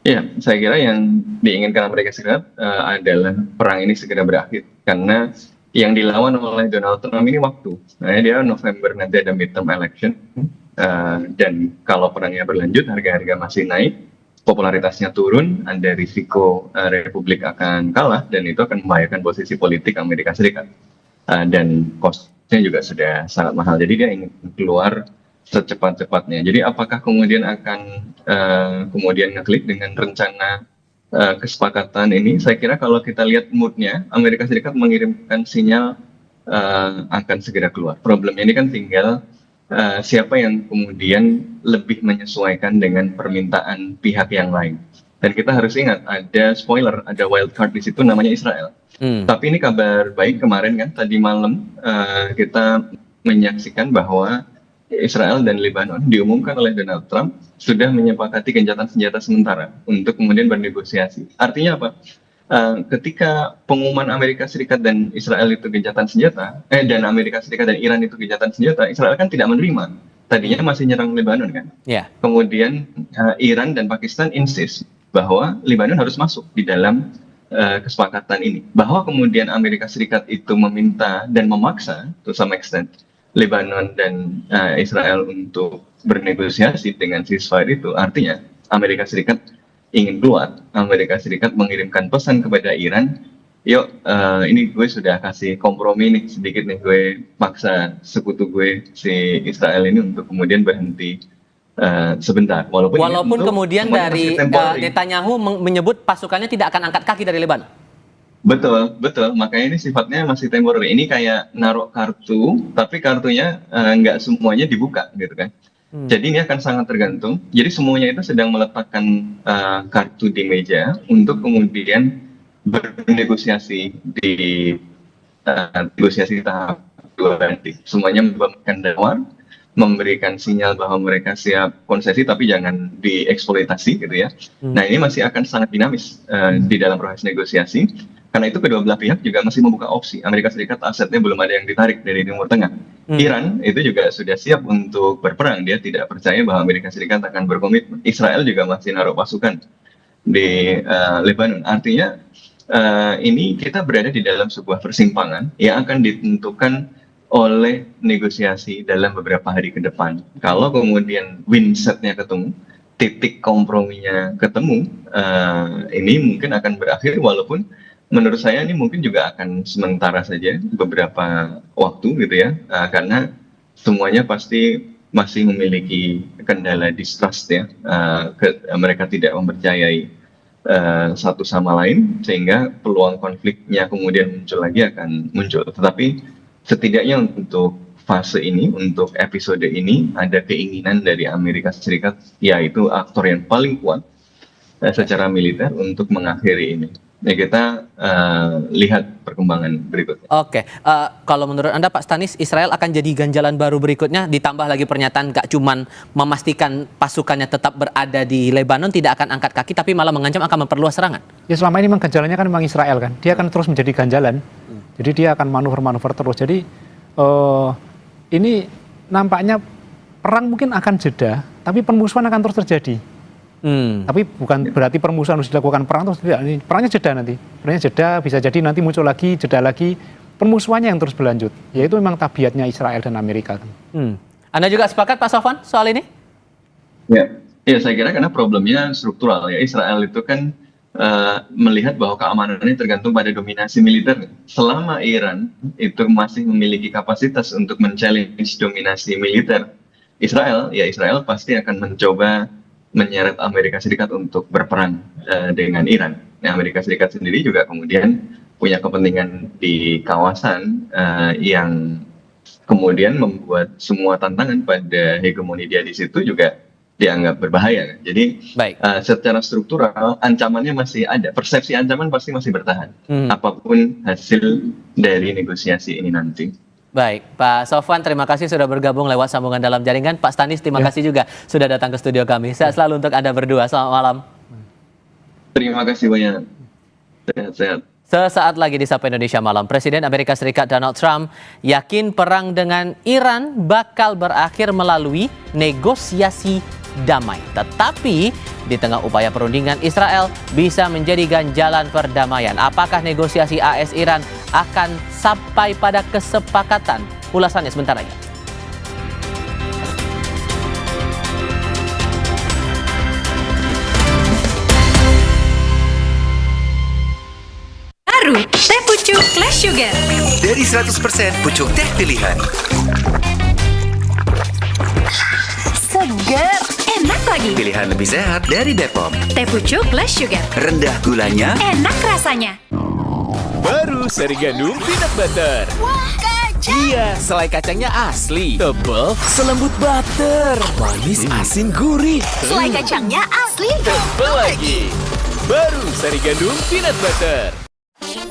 Ya, saya kira yang diinginkan Amerika Serikat adalah perang ini segera berakhir. Karena yang dilawan oleh Donald Trump ini waktu. Nah, dia November nanti ada midterm election. Dan kalau perangnya berlanjut, harga-harga masih naik, popularitasnya turun, ada risiko Republik akan kalah, dan itu akan membahayakan posisi politik Amerika Serikat. Dan kosnya juga sudah sangat mahal. Jadi dia ingin keluar secepat-cepatnya. Jadi apakah kemudian akan kemudian ngeklik dengan rencana kesepakatan ini? Saya kira kalau kita lihat moodnya, Amerika Serikat mengirimkan sinyal akan segera keluar. Problemnya ini kan tinggal siapa yang kemudian lebih menyesuaikan dengan permintaan pihak yang lain. Dan kita harus ingat, ada spoiler, ada wild card di situ namanya Israel. Tapi ini kabar baik kemarin kan, tadi malam kita menyaksikan bahwa Israel dan Lebanon diumumkan oleh Donald Trump sudah menyepakati gencatan senjata sementara untuk kemudian bernegosiasi. Artinya apa? Ketika pengumuman Amerika Serikat dan Israel itu gencatan senjata, dan Amerika Serikat dan Iran itu gencatan senjata, Israel kan tidak menerima. Tadinya masih nyerang Lebanon kan. Yeah. Kemudian Iran dan Pakistan insist bahwa Lebanon harus masuk di dalam kesepakatan ini. Bahwa kemudian Amerika Serikat itu meminta dan memaksa to some extent Lebanon dan Israel untuk bernegosiasi dengan ceasefire itu, artinya Amerika Serikat ingin keluar. Amerika Serikat mengirimkan pesan kepada Iran, yuk ini gue sudah kasih kompromi nih sedikit nih, gue paksa sekutu gue si Israel ini untuk kemudian berhenti sebentar. Walaupun kemudian dari Netanyahu menyebut pasukannya tidak akan angkat kaki dari Lebanon. Betul. Makanya ini sifatnya masih temporary. Ini kayak naruh kartu, tapi kartunya nggak semuanya dibuka, gitu kan. Jadi ini akan sangat tergantung. Jadi semuanya itu sedang meletakkan kartu di meja untuk kemudian bernegosiasi di negosiasi tahap 2 nanti. Semuanya memberikan dawar, memberikan sinyal bahwa mereka siap konsesi, tapi jangan dieksploitasi, gitu ya. Nah, ini masih akan sangat dinamis di dalam proses negosiasi. Karena itu kedua belah pihak juga masih membuka opsi. Amerika Serikat asetnya belum ada yang ditarik dari Timur Tengah. Iran itu juga sudah siap untuk berperang. Dia tidak percaya bahwa Amerika Serikat akan berkomitmen. Israel juga masih naruh pasukan di Lebanon. Artinya ini kita berada di dalam sebuah persimpangan yang akan ditentukan oleh negosiasi dalam beberapa hari ke depan. Kalau kemudian win setnya ketemu, titik komprominya ketemu, ini mungkin akan berakhir, walaupun menurut saya ini mungkin juga akan sementara saja, beberapa waktu gitu ya, karena semuanya pasti masih memiliki kendala distrust ya, mereka tidak mempercayai satu sama lain, sehingga peluang konfliknya kemudian muncul lagi akan muncul. Tetapi setidaknya untuk fase ini, untuk episode ini, ada keinginan dari Amerika Serikat, yaitu aktor yang paling kuat secara militer untuk mengakhiri ini. Nah, kita lihat perkembangan berikutnya. Oke, kalau menurut Anda Pak Stanis, Israel akan jadi ganjalan baru berikutnya, ditambah lagi pernyataan gak cuman memastikan pasukannya tetap berada di Lebanon, tidak akan angkat kaki, tapi malah mengancam akan memperluas serangan. Ya selama ini memang ganjalannya kan memang Israel kan, dia akan terus menjadi ganjalan, jadi dia akan manuver-manuver terus. Jadi ini nampaknya perang mungkin akan jeda, tapi permusuhan akan terus terjadi. Tapi bukan berarti permusuhan harus dilakukan perang terus tidak. Ini perangnya jeda nanti. Perangnya jeda, bisa jadi nanti muncul lagi, jeda lagi. Permusuhannya yang terus berlanjut. Yaitu memang tabiatnya Israel dan Amerika. Anda juga sepakat Pak Sofwan soal ini? Ya, saya kira karena problemnya struktural ya. Israel itu kan melihat bahwa keamanannya tergantung pada dominasi militer. Selama Iran itu masih memiliki kapasitas untuk men-challenge dominasi militer Israel pasti akan mencoba menyeret Amerika Serikat untuk berperang dengan Iran. Nah, Amerika Serikat sendiri juga kemudian punya kepentingan di kawasan yang kemudian membuat semua tantangan pada hegemoni dia di situ juga dianggap berbahaya. Jadi secara struktural ancamannya masih ada, persepsi ancaman pasti masih bertahan, apapun hasil dari negosiasi ini nanti. Baik, Pak Sofwan, terima kasih sudah bergabung lewat sambungan dalam jaringan. Pak Stanis, terima kasih juga sudah datang ke studio kami. Sehat selalu untuk Anda berdua. Selamat malam. Terima kasih banyak. Sehat-sehat. Sesaat lagi di Sapa Indonesia Malam, Presiden Amerika Serikat Donald Trump yakin perang dengan Iran bakal berakhir melalui negosiasi damai. Tetapi di tengah upaya perundingan, Israel bisa menjadi ganjalan perdamaian. Apakah negosiasi AS-Iran akan sampai pada kesepakatan? Ulasannya sebentar lagi. Baru, teh pucuk Less Sugar. Dari 100% pucuk teh pilihan. Seger, enak lagi. Pilihan lebih sehat dari Bepom. Teh pucuk Less Sugar. Rendah gulanya, enak rasanya. Baru sari gandum peanut butter. Wah, kacang. Iya, selai kacangnya asli, tebal, selembut butter, manis, asin, gurih. Selai kacangnya asli, tebal lagi. Baru sari gandum peanut butter.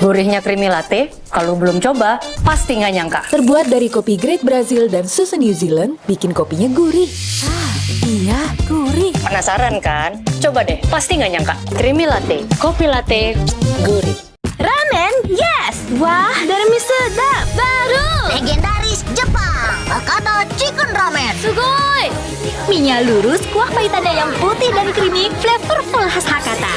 Gurihnya creamy latte, kalau belum coba, pasti nggak nyangka. Terbuat dari kopi Great Brazil dan susu New Zealand, bikin kopinya gurih. Iya, gurih. Penasaran kan? Coba deh, pasti nggak nyangka. Creamy latte, kopi latte, gurih. Ramen, yes. Wah, dari mie sedap, baru. Legendaris Jepang, Hakata Chicken Ramen. Sugoi. Mie-nya lurus, kuah pahitannya yang putih dan creamy, flavorful khas Hakata.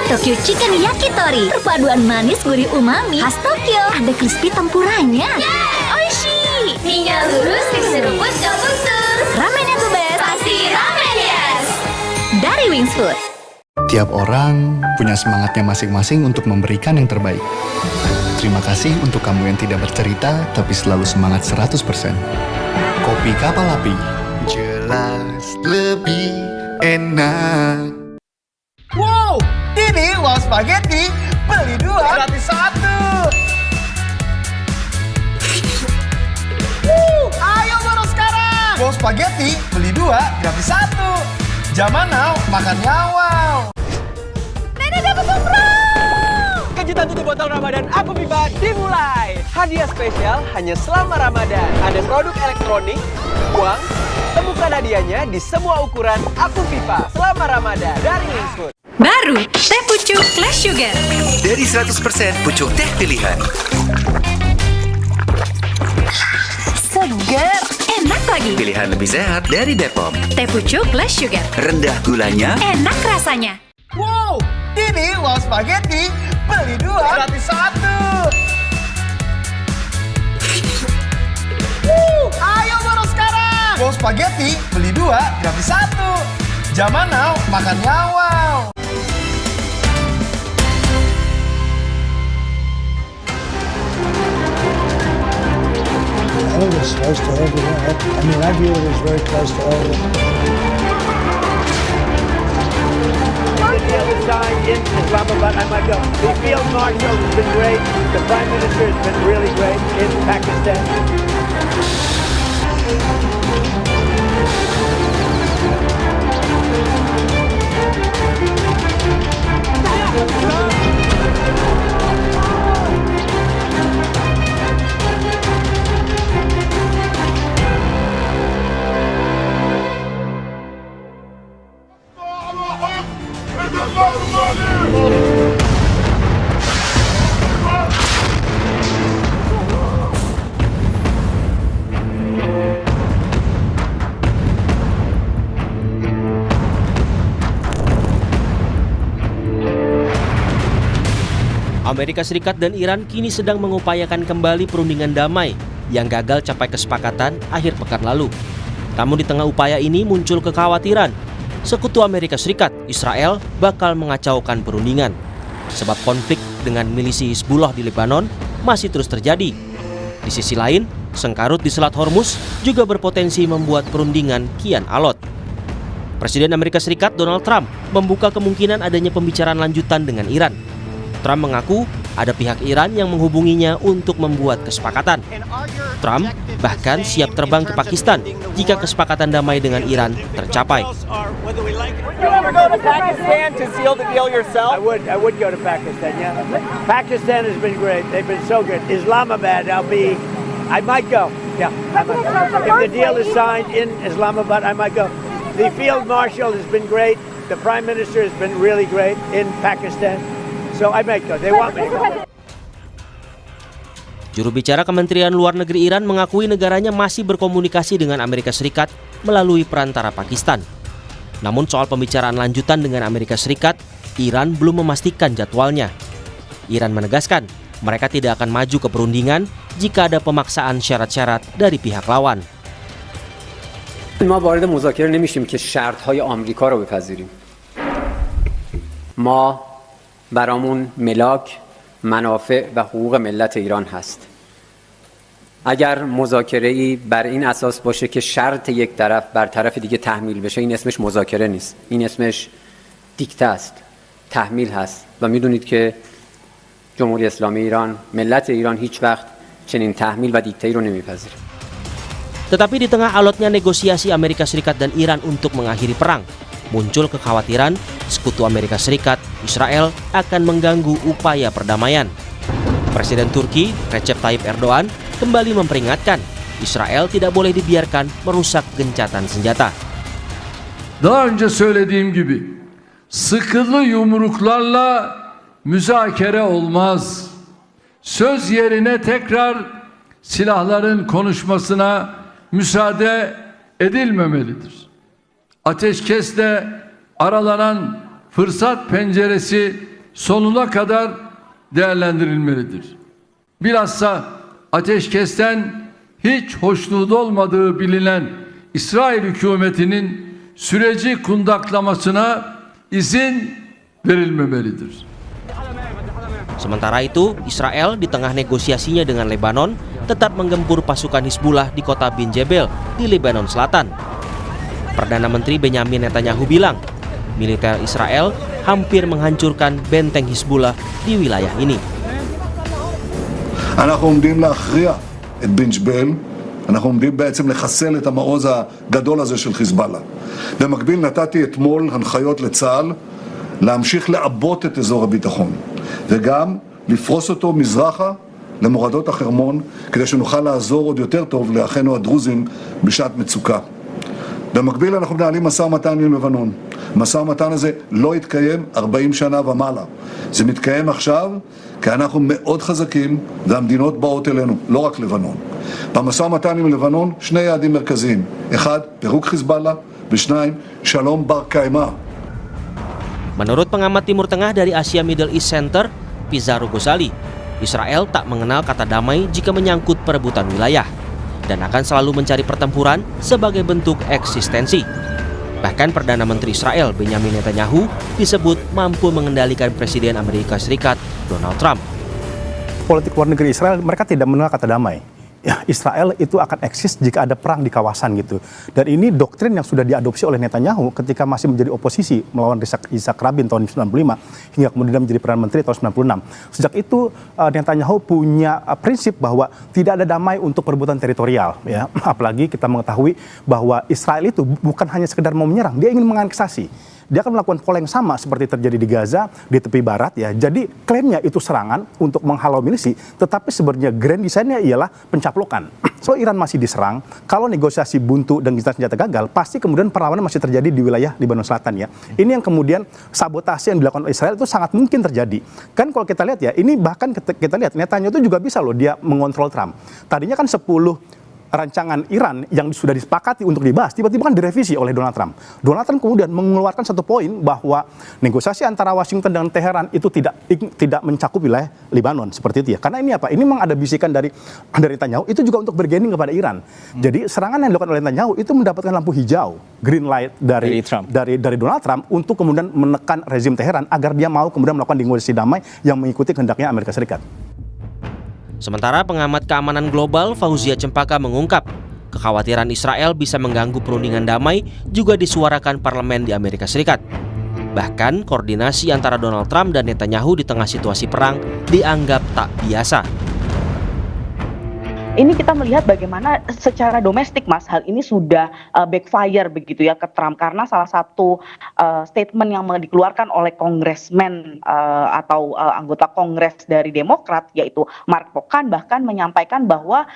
Tokyo Chicken Yakitori, perpaduan manis gurih umami khas Tokyo. Ada crispy tempuranya. Oishi. Mie-nya lurus, diseruput campur sur. Ramen yang the best, pasti ramen yes. Dari Wings Food. Tiap orang punya semangatnya masing-masing untuk memberikan yang terbaik. Terima kasih untuk kamu yang tidak bercerita, tapi selalu semangat 100%. Kopi Kapal Api. Jelas lebih enak. Wow! Ini Wow Spaghetti, beli 2 gratis 1. Ayo baru sekarang. Wow Spaghetti, beli 2 gratis 1. Zaman now, makannya wow. Nenek dapat umroh. Kejutan tutup botol Ramadan Aku Pipa dimulai. Hadiah spesial hanya selama Ramadan. Ada produk elektronik, uang, temukan hadiahnya di semua ukuran Aku Pipa selama Ramadan dari Wings Food. Baru, teh pucuk Less Sugar. Dari 100% pucuk teh pilihan. Seger, enak lagi. Pilihan lebih sehat dari Bepom. Teh pucuk Less Sugar. Rendah gulanya, enak rasanya. Wow! Ini Wow Spaghetti, beli 2 gratis 1. Ayo baru sekarang. Wow Spaghetti, beli 2 gratis 1. Zaman now, makannya wow. it was close to everyone. I mean, I view it as very close to everyone. The deal is signed in Islamabad, I might go. The field marshal has been great. The prime minister has been really great in Pakistan. Amerika Serikat dan Iran kini sedang mengupayakan kembali perundingan damai yang gagal capai kesepakatan akhir pekan lalu. Namun di tengah upaya ini muncul kekhawatiran sekutu Amerika Serikat, Israel, bakal mengacaukan perundingan. Sebab konflik dengan milisi Hizbullah di Lebanon masih terus terjadi. Di sisi lain, sengkarut di Selat Hormuz juga berpotensi membuat perundingan kian alot. Presiden Amerika Serikat Donald Trump membuka kemungkinan adanya pembicaraan lanjutan dengan Iran. Trump mengaku ada pihak Iran yang menghubunginya untuk membuat kesepakatan. Trump bahkan siap terbang ke Pakistan jika kesepakatan damai dengan Iran tercapai. I would go to Pakistan, yeah. Pakistan has been great. They've been so good. Islamabad, I might go. Yeah, I might go. If the deal is signed in Islamabad, I might go. The field marshal has been great. The prime minister has been really great in Pakistan. So I might go. They want me to go. Juru bicara Kementerian Luar Negeri Iran mengakui negaranya masih berkomunikasi dengan Amerika Serikat melalui perantara Pakistan. Namun soal pembicaraan lanjutan dengan Amerika Serikat, Iran belum memastikan jadwalnya. Iran menegaskan mereka tidak akan maju ke perundingan jika ada pemaksaan syarat-syarat dari pihak lawan. ما وارد مذاکره نمیشیم که شرط‌های آمریکا رو بپذیریم. ما برامون ملاک منافع و حقوق ملت ایران هست. اگر مذاکره‌ای بر این اساس باشه که شرط یک طرف بر طرف دیگه تحمیل بشه، این اسمش مذاکره نیست. این اسمش دیکته است. تحمیل هست و میدونید که جمهوری اسلامی ایران، ملت ایران هیچ وقت چنین تحمیل و دیکته‌ای رو نمیپذیره. Tetapi di tengah alotnya negosiasi Amerika Serikat dan Iran untuk mengakhiri perang, muncul kekhawatiran sekutu Amerika Serikat, Israel akan mengganggu upaya perdamaian. Presiden Turki, Recep Tayyip Erdogan, kembali memperingatkan İsrail tidak boleh dibiarkan merusak gencatan senjata. Daha önce söylediğim gibi sıkılı yumruklarla müzakere olmaz. Söz yerine tekrar silahların konuşmasına müsaade edilmemelidir. Ateşkesle aralanan fırsat penceresi sonuna kadar değerlendirilmelidir. Bilhassa ateşkesten hiç hoşnut olmadığı bilinen İsrail hükümetinin süreci kundaklamasına izin verilmemelidir. Sementara itu, Israel di tengah negosiasinya dengan Lebanon tetap menggempur pasukan Hizbullah di kota Bin Jebel di Lebanon Selatan. Perdana Menteri Benyamin Netanyahu bilang, militer Israel hampir menghancurkan benteng Hizbullah di wilayah ini. אנחנו עומדים להכריע את בן ג'בל, אנחנו עומדים בעצם לחסל את המעוז הגדול הזה של חיזבאללה. במקביל נתתי אתמול הנחיות לצה"ל להמשיך לעבות את אזור הביטחון, וגם לפרוס אותו מזרחה למורדות החרמון, כדי שנוכל לעזור עוד יותר טוב לאחינו הדרוזים בשעת מצוקה. במקביל אנחנו מנהלים משא ומתן עם לבנון. המשא ומתן הזה לא התקיים 40 שנה ומעלה. זה מתקיים עכשיו כי אנחנו מאוד חזקים והמדינות באות אלינו, לא רק לבנון. במשא ומתן עם לבנון שני יעדים מרכזיים. אחד, פירוק חיזבאללה, ושניים, שלום בר קיימא. Menurut pengamat Timur Tengah dari Asia Middle East Center, Pizarro Ghazali, Israel tak mengenal kata damai jika menyangkut perebutan wilayah dan akan selalu mencari pertempuran sebagai bentuk eksistensi. Bahkan Perdana Menteri Israel Benyamin Netanyahu disebut mampu mengendalikan Presiden Amerika Serikat Donald Trump. Politik luar negeri Israel, mereka tidak mengenal kata damai. ya Israel itu akan eksis jika ada perang di kawasan gitu. Dan ini doktrin yang sudah diadopsi oleh Netanyahu ketika masih menjadi oposisi melawan Yitzhak Rabin tahun 95 hingga kemudian menjadi Perdana Menteri tahun 96. Sejak itu Netanyahu punya prinsip bahwa tidak ada damai untuk perebutan teritorial, ya. Apalagi kita mengetahui bahwa Israel itu bukan hanya sekedar mau menyerang, dia ingin menganeksasi. Dia akan melakukan pola yang sama seperti terjadi di Gaza, di tepi barat, ya. Jadi klaimnya itu serangan untuk menghalau milisi, tetapi sebenarnya grand design-nya ialah pencaplokan. So Iran masih diserang, kalau negosiasi buntu dan senjata gagal, pasti kemudian perlawanan masih terjadi di wilayah Lebanon Selatan, ya. Ini yang kemudian sabotase yang dilakukan oleh Israel itu sangat mungkin terjadi. Kan kalau kita lihat, ya, ini bahkan kita lihat Netanyahu itu juga bisa loh dia mengontrol Trump. Tadinya kan 10 rancangan Iran yang sudah disepakati untuk dibahas, tiba-tiba kan direvisi oleh Donald Trump. Donald Trump kemudian mengeluarkan satu poin bahwa negosiasi antara Washington dan Teheran itu tidak mencakup wilayah Lebanon, seperti itu, ya. Karena ini apa? Ini memang ada bisikan dari Netanyahu, itu juga untuk bergaining kepada Iran. Jadi serangan yang dilakukan oleh Netanyahu itu mendapatkan lampu hijau, green light dari Donald Trump untuk kemudian menekan rezim Teheran agar dia mau kemudian melakukan negosiasi damai yang mengikuti kehendaknya Amerika Serikat. Sementara pengamat keamanan global Fauzia Cempaka mengungkap, kekhawatiran Israel bisa mengganggu perundingan damai juga disuarakan parlemen di Amerika Serikat. Bahkan koordinasi antara Donald Trump dan Netanyahu di tengah situasi perang dianggap tak biasa. Ini kita melihat bagaimana secara domestik, Mas, hal ini sudah backfire begitu ya ke Trump, karena salah satu statement yang dikeluarkan oleh kongresmen atau anggota kongres dari Demokrat, yaitu Mark Pocan, bahkan menyampaikan bahwa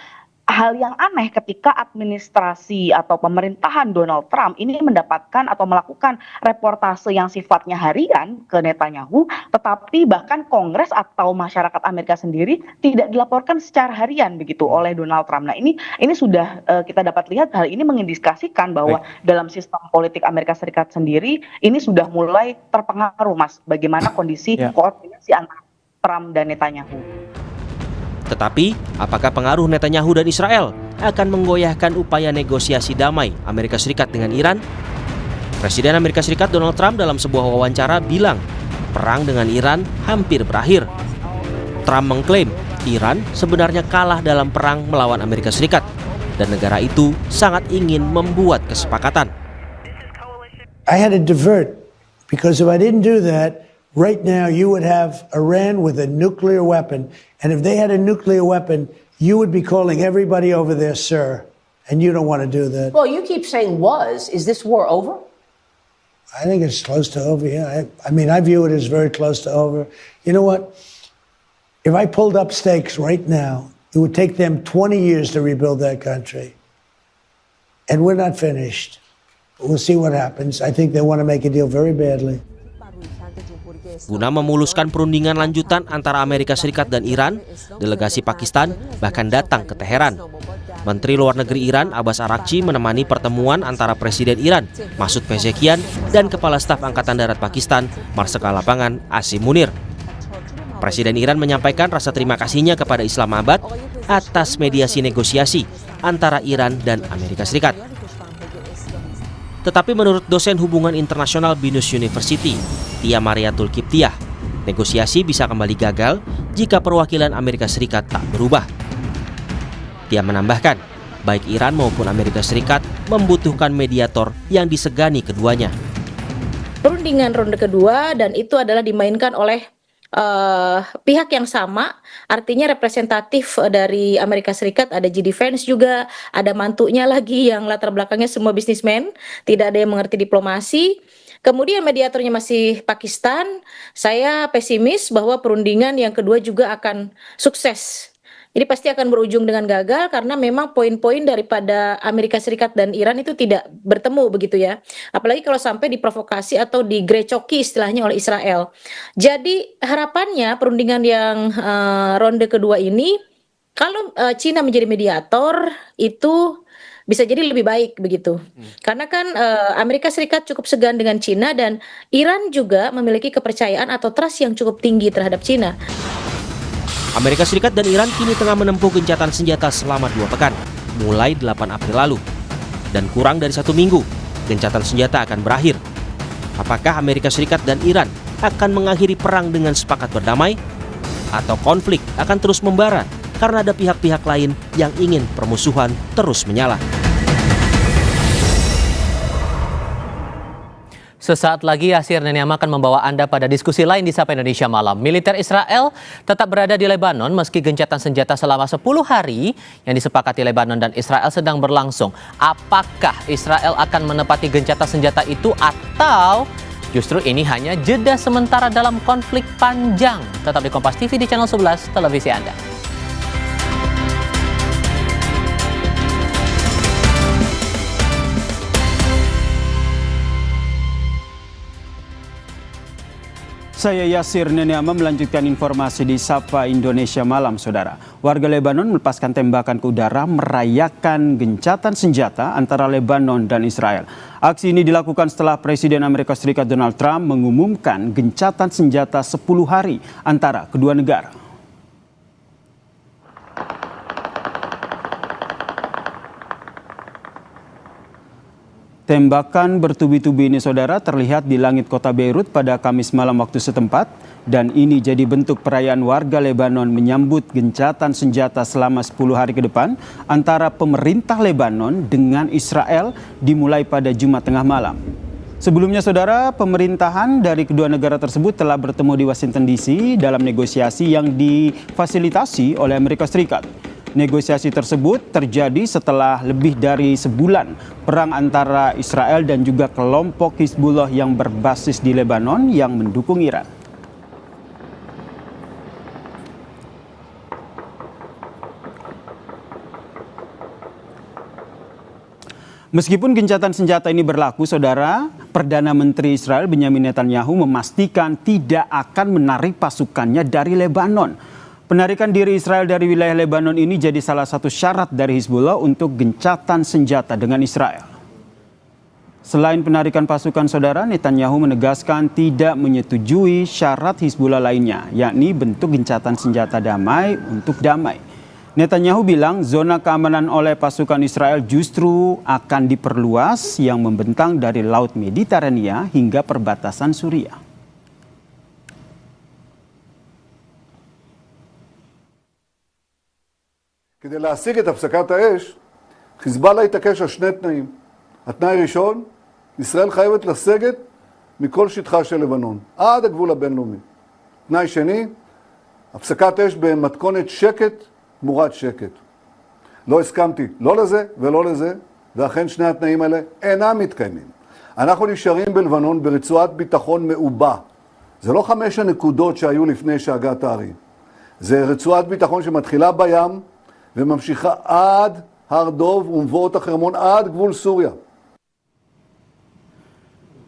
hal yang aneh ketika administrasi atau pemerintahan Donald Trump ini mendapatkan atau melakukan reportase yang sifatnya harian ke Netanyahu, tetapi bahkan Kongres atau masyarakat Amerika sendiri tidak dilaporkan secara harian begitu oleh Donald Trump. Nah ini sudah kita dapat lihat hal ini mengindikasikan bahwa dalam sistem politik Amerika Serikat sendiri ini sudah mulai terpengaruh, Mas, bagaimana kondisi koordinasi antara Trump dan Netanyahu. Tetapi, apakah pengaruh Netanyahu dan Israel akan menggoyahkan upaya negosiasi damai Amerika Serikat dengan Iran? Presiden Amerika Serikat Donald Trump dalam sebuah wawancara bilang, perang dengan Iran hampir berakhir. Trump mengklaim Iran sebenarnya kalah dalam perang melawan Amerika Serikat dan negara itu sangat ingin membuat kesepakatan. I had to divert because if I didn't do that, right now you would have Iran with a nuclear weapon, and if they had a nuclear weapon, you would be calling everybody over there, sir, and you don't want to do that. Well, you keep saying was. Is this war over? I think it's close to over, yeah. I mean, I view it as very close to over. You know what? If I pulled up stakes right now, it would take them 20 years to rebuild that country. And we're not finished. But we'll see what happens. I think they want to make a deal very badly. Guna memuluskan perundingan lanjutan antara Amerika Serikat dan Iran, delegasi Pakistan bahkan datang ke Teheran. Menteri Luar Negeri Iran Abbas Araghchi menemani pertemuan antara Presiden Iran Masoud Pezeshkian dan Kepala Staf Angkatan Darat Pakistan Marsikal Lapangan Asim Munir. Presiden Iran menyampaikan rasa terima kasihnya kepada Islamabad atas mediasi negosiasi antara Iran dan Amerika Serikat. Tetapi menurut dosen hubungan internasional Binus University, Tia Mariatul Kiptiah, negosiasi bisa kembali gagal jika perwakilan Amerika Serikat tak berubah. Tia menambahkan, baik Iran maupun Amerika Serikat membutuhkan mediator yang disegani keduanya. Perundingan ronde kedua dan itu adalah dimainkan oleh pihak yang sama, artinya representatif dari Amerika Serikat, ada JD Vance juga, ada mantunya lagi yang latar belakangnya semua bisnismen, tidak ada yang mengerti diplomasi. Kemudian mediatornya masih Pakistan. Saya pesimis bahwa perundingan yang kedua juga akan sukses. Jadi pasti akan berujung dengan gagal karena memang poin-poin daripada Amerika Serikat dan Iran itu tidak bertemu begitu ya. Apalagi kalau sampai diprovokasi atau digrecoki istilahnya oleh Israel. Jadi harapannya perundingan yang ronde kedua ini, kalau Cina menjadi mediator itu bisa jadi lebih baik begitu. Karena kan Amerika Serikat cukup segan dengan Cina dan Iran juga memiliki kepercayaan atau trust yang cukup tinggi terhadap Cina. Amerika Serikat dan Iran kini tengah menempuh gencatan senjata selama 2 pekan, mulai 8 April lalu. Dan kurang dari 1 minggu, gencatan senjata akan berakhir. Apakah Amerika Serikat dan Iran akan mengakhiri perang dengan sepakat berdamai? Atau konflik akan terus membara karena ada pihak-pihak lain yang ingin permusuhan terus menyala. Sesaat lagi Yasir Neniama akan membawa Anda pada diskusi lain di Sapa Indonesia Malam. Militer Israel tetap berada di Lebanon meski gencatan senjata selama 10 hari yang disepakati Lebanon dan Israel sedang berlangsung. Apakah Israel akan menepati gencatan senjata itu atau justru ini hanya jeda sementara dalam konflik panjang? Tetap di Kompas TV di channel 11 televisi Anda. Saya Yasir Neniama melanjutkan informasi di Sapa Indonesia Malam, Saudara. Warga Lebanon melepaskan tembakan ke udara merayakan gencatan senjata antara Lebanon dan Israel. Aksi ini dilakukan setelah Presiden Amerika Serikat Donald Trump mengumumkan gencatan senjata 10 hari antara kedua negara. Tembakan bertubi-tubi ini, Saudara, terlihat di langit kota Beirut pada Kamis malam waktu setempat, dan ini jadi bentuk perayaan warga Lebanon menyambut gencatan senjata selama 10 hari ke depan antara pemerintah Lebanon dengan Israel dimulai pada Jumat tengah malam. Sebelumnya, Saudara, pemerintahan dari kedua negara tersebut telah bertemu di Washington DC dalam negosiasi yang difasilitasi oleh Amerika Serikat. Negosiasi tersebut terjadi setelah lebih dari sebulan perang antara Israel dan juga kelompok Hizbullah yang berbasis di Lebanon yang mendukung Iran. Meskipun gencatan senjata ini berlaku, Saudara, Perdana Menteri Israel Benyamin Netanyahu memastikan tidak akan menarik pasukannya dari Lebanon. Penarikan diri Israel dari wilayah Lebanon ini jadi salah satu syarat dari Hizbullah untuk gencatan senjata dengan Israel. Selain penarikan pasukan, Saudara, Netanyahu menegaskan tidak menyetujui syarat Hizbullah lainnya, yakni bentuk gencatan senjata damai untuk damai. Netanyahu bilang zona keamanan oleh pasukan Israel justru akan diperluas yang membentang dari Laut Mediterania hingga perbatasan Suriah. כדי להשיג את הפסקת האש, חיזבאללה התעקש על שני תנאים. התנאי ראשון, ישראל חייבת לסגת מכל שטחה של לבנון, עד הגבול הבינלאומי. תנאי שני, הפסקת אש במתכונת שקט תמורת שקט. לא הסכמתי לא לזה ולא לזה, ואכן שני התנאים האלה אינם מתקיימים. אנחנו נשארים בלבנון ברצועת ביטחון מעובה. זה לא 5 הנקודות שהיו לפני שהגעת הערים. זה רצועת ביטחון שמתחילה בים, וממשיכה עד הר דוב ומבואות החרמון עד גבול סוריה.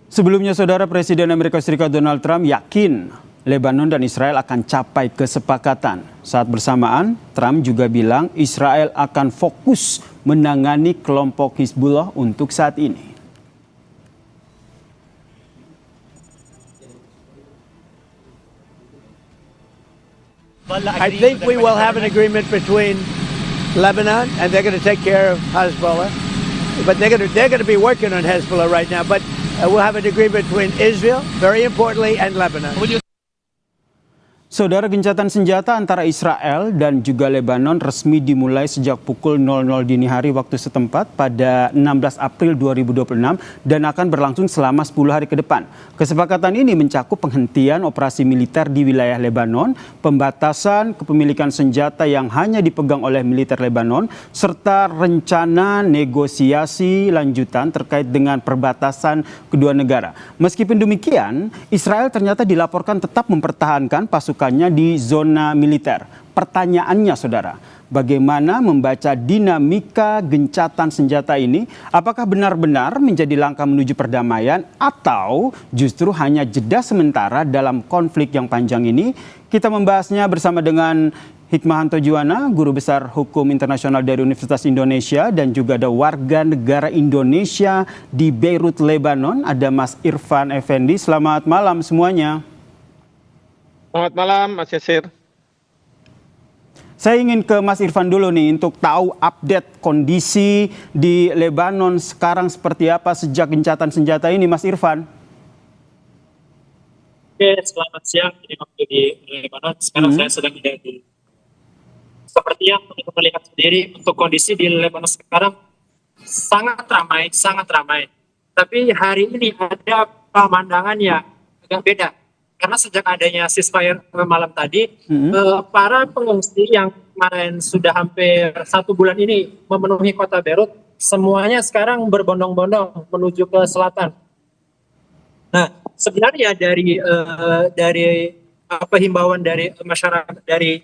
Sebelumnya, Saudara, Presiden Amerika Serikat Donald Trump yakin Lebanon dan Israel akan capai kesepakatan. Saat bersamaan, Trump juga bilang Israel akan fokus menangani kelompok Hizbullah untuk saat ini. I think we will have an agreement between Lebanon, and they're going to take care of Hezbollah. But they're going to be working on Hezbollah right now. But we'll have an agreement between Israel, very importantly, and Lebanon. Saudara, gencatan senjata antara Israel dan juga Lebanon resmi dimulai sejak pukul 00 dini hari waktu setempat pada 16 April 2026 dan akan berlangsung selama 10 hari ke depan. Kesepakatan ini mencakup penghentian operasi militer di wilayah Lebanon, pembatasan kepemilikan senjata yang hanya dipegang oleh militer Lebanon, serta rencana negosiasi lanjutan terkait dengan perbatasan kedua negara. Meskipun demikian, Israel ternyata dilaporkan tetap mempertahankan pasukannya di zona militer. Pertanyaannya, Saudara, bagaimana membaca dinamika gencatan senjata ini? Apakah benar-benar menjadi langkah menuju perdamaian atau justru hanya jeda sementara dalam konflik yang panjang ini? Kita membahasnya bersama dengan Hikmahanto Juwana, Guru Besar Hukum Internasional dari Universitas Indonesia, dan juga ada warga negara Indonesia di Beirut, Lebanon, ada Mas Irfan Effendi. Selamat malam semuanya. Selamat malam, Mas Yasir. Saya ingin ke Mas Irfan dulu nih untuk tahu update kondisi di Lebanon sekarang seperti apa sejak gencatan senjata ini, Mas Irfan. Oke, selamat siang. Ini waktu di Lebanon. Sekarang saya sedang ada di Seperti yang kita lihat sendiri untuk kondisi di Lebanon sekarang sangat ramai. Tapi hari ini ada pemandangan yang agak beda. Karena sejak adanya ceasefire malam tadi, para pengungsi yang kemarin sudah hampir 1 bulan ini memenuhi kota Beirut, semuanya sekarang berbondong-bondong menuju ke selatan. Nah, sebenarnya dari himbauan dari masyarakat, dari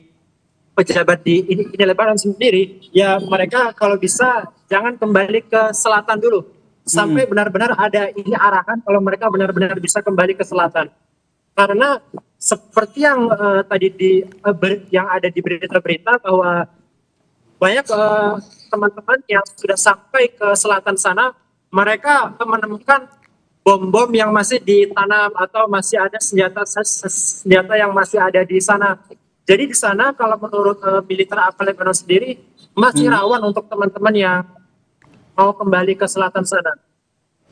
pejabat di ini Lebanon sendiri, ya mereka kalau bisa jangan kembali ke selatan dulu sampai benar-benar ada ini arahan kalau mereka benar-benar bisa kembali ke selatan. Karena seperti yang tadi yang ada di berita-berita bahwa banyak teman-teman yang sudah sampai ke selatan sana, mereka menemukan bom-bom yang masih ditanam atau masih ada senjata yang masih ada di sana. Jadi di sana kalau menurut militer Lebanon sendiri masih rawan untuk teman-teman yang mau kembali ke selatan sana.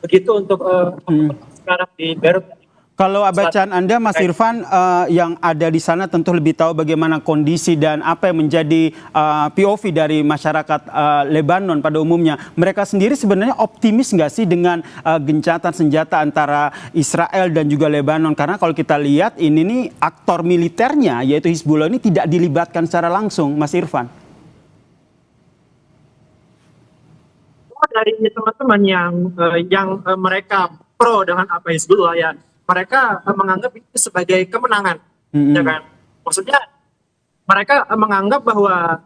Begitu untuk sekarang di Beirut. Kalau bacaan Anda, Mas Irfan, yang ada di sana tentu lebih tahu bagaimana kondisi dan apa yang menjadi POV dari masyarakat Lebanon pada umumnya. Mereka sendiri sebenarnya optimis nggak sih dengan gencatan senjata antara Israel dan juga Lebanon? Karena kalau kita lihat ini nih aktor militernya yaitu Hizbullah ini tidak dilibatkan secara langsung, Mas Irfan. Dari teman-teman yang mereka pro dengan apa Hizbullah ya, mereka menganggap itu sebagai kemenangan, ya kan? Maksudnya mereka menganggap bahwa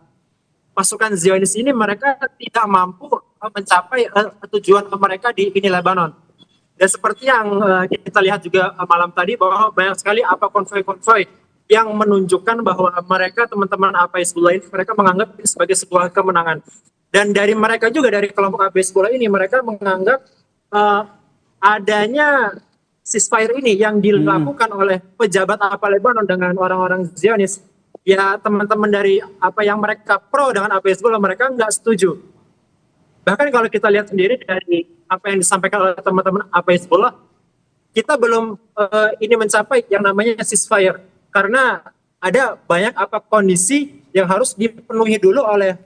pasukan Zionis ini mereka tidak mampu mencapai tujuan mereka di Lebanon. Dan seperti yang kita lihat juga malam tadi bahwa banyak sekali konvoi-konvoi yang menunjukkan bahwa mereka teman-teman Hizbullah ini mereka menganggap ini sebagai sebuah kemenangan. Dan dari mereka juga dari kelompok Hizbullah ini mereka menganggap adanya ceasefire ini yang dilakukan oleh pejabat Lebanon dengan orang-orang Zionis, ya teman-teman dari yang mereka pro dengan Hizbullah mereka nggak setuju. Bahkan kalau kita lihat sendiri dari apa yang disampaikan oleh teman-teman Hizbullah, kita belum ini mencapai yang namanya ceasefire karena ada banyak kondisi yang harus dipenuhi dulu oleh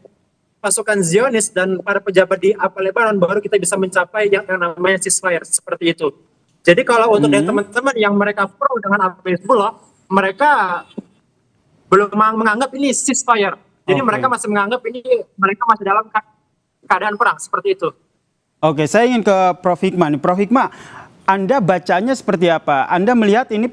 pasukan Zionis dan para pejabat di Lebanon baru kita bisa mencapai yang namanya ceasefire seperti itu. Jadi kalau untuk dari teman-teman yang mereka pro dengan Hizbullah, mereka belum menganggap ini ceasefire. Jadi mereka masih menganggap ini mereka masih dalam keadaan perang seperti itu. Oke, saya ingin ke Prof. Hikmah. Prof. Hikmah, Anda bacanya seperti apa? Anda melihat ini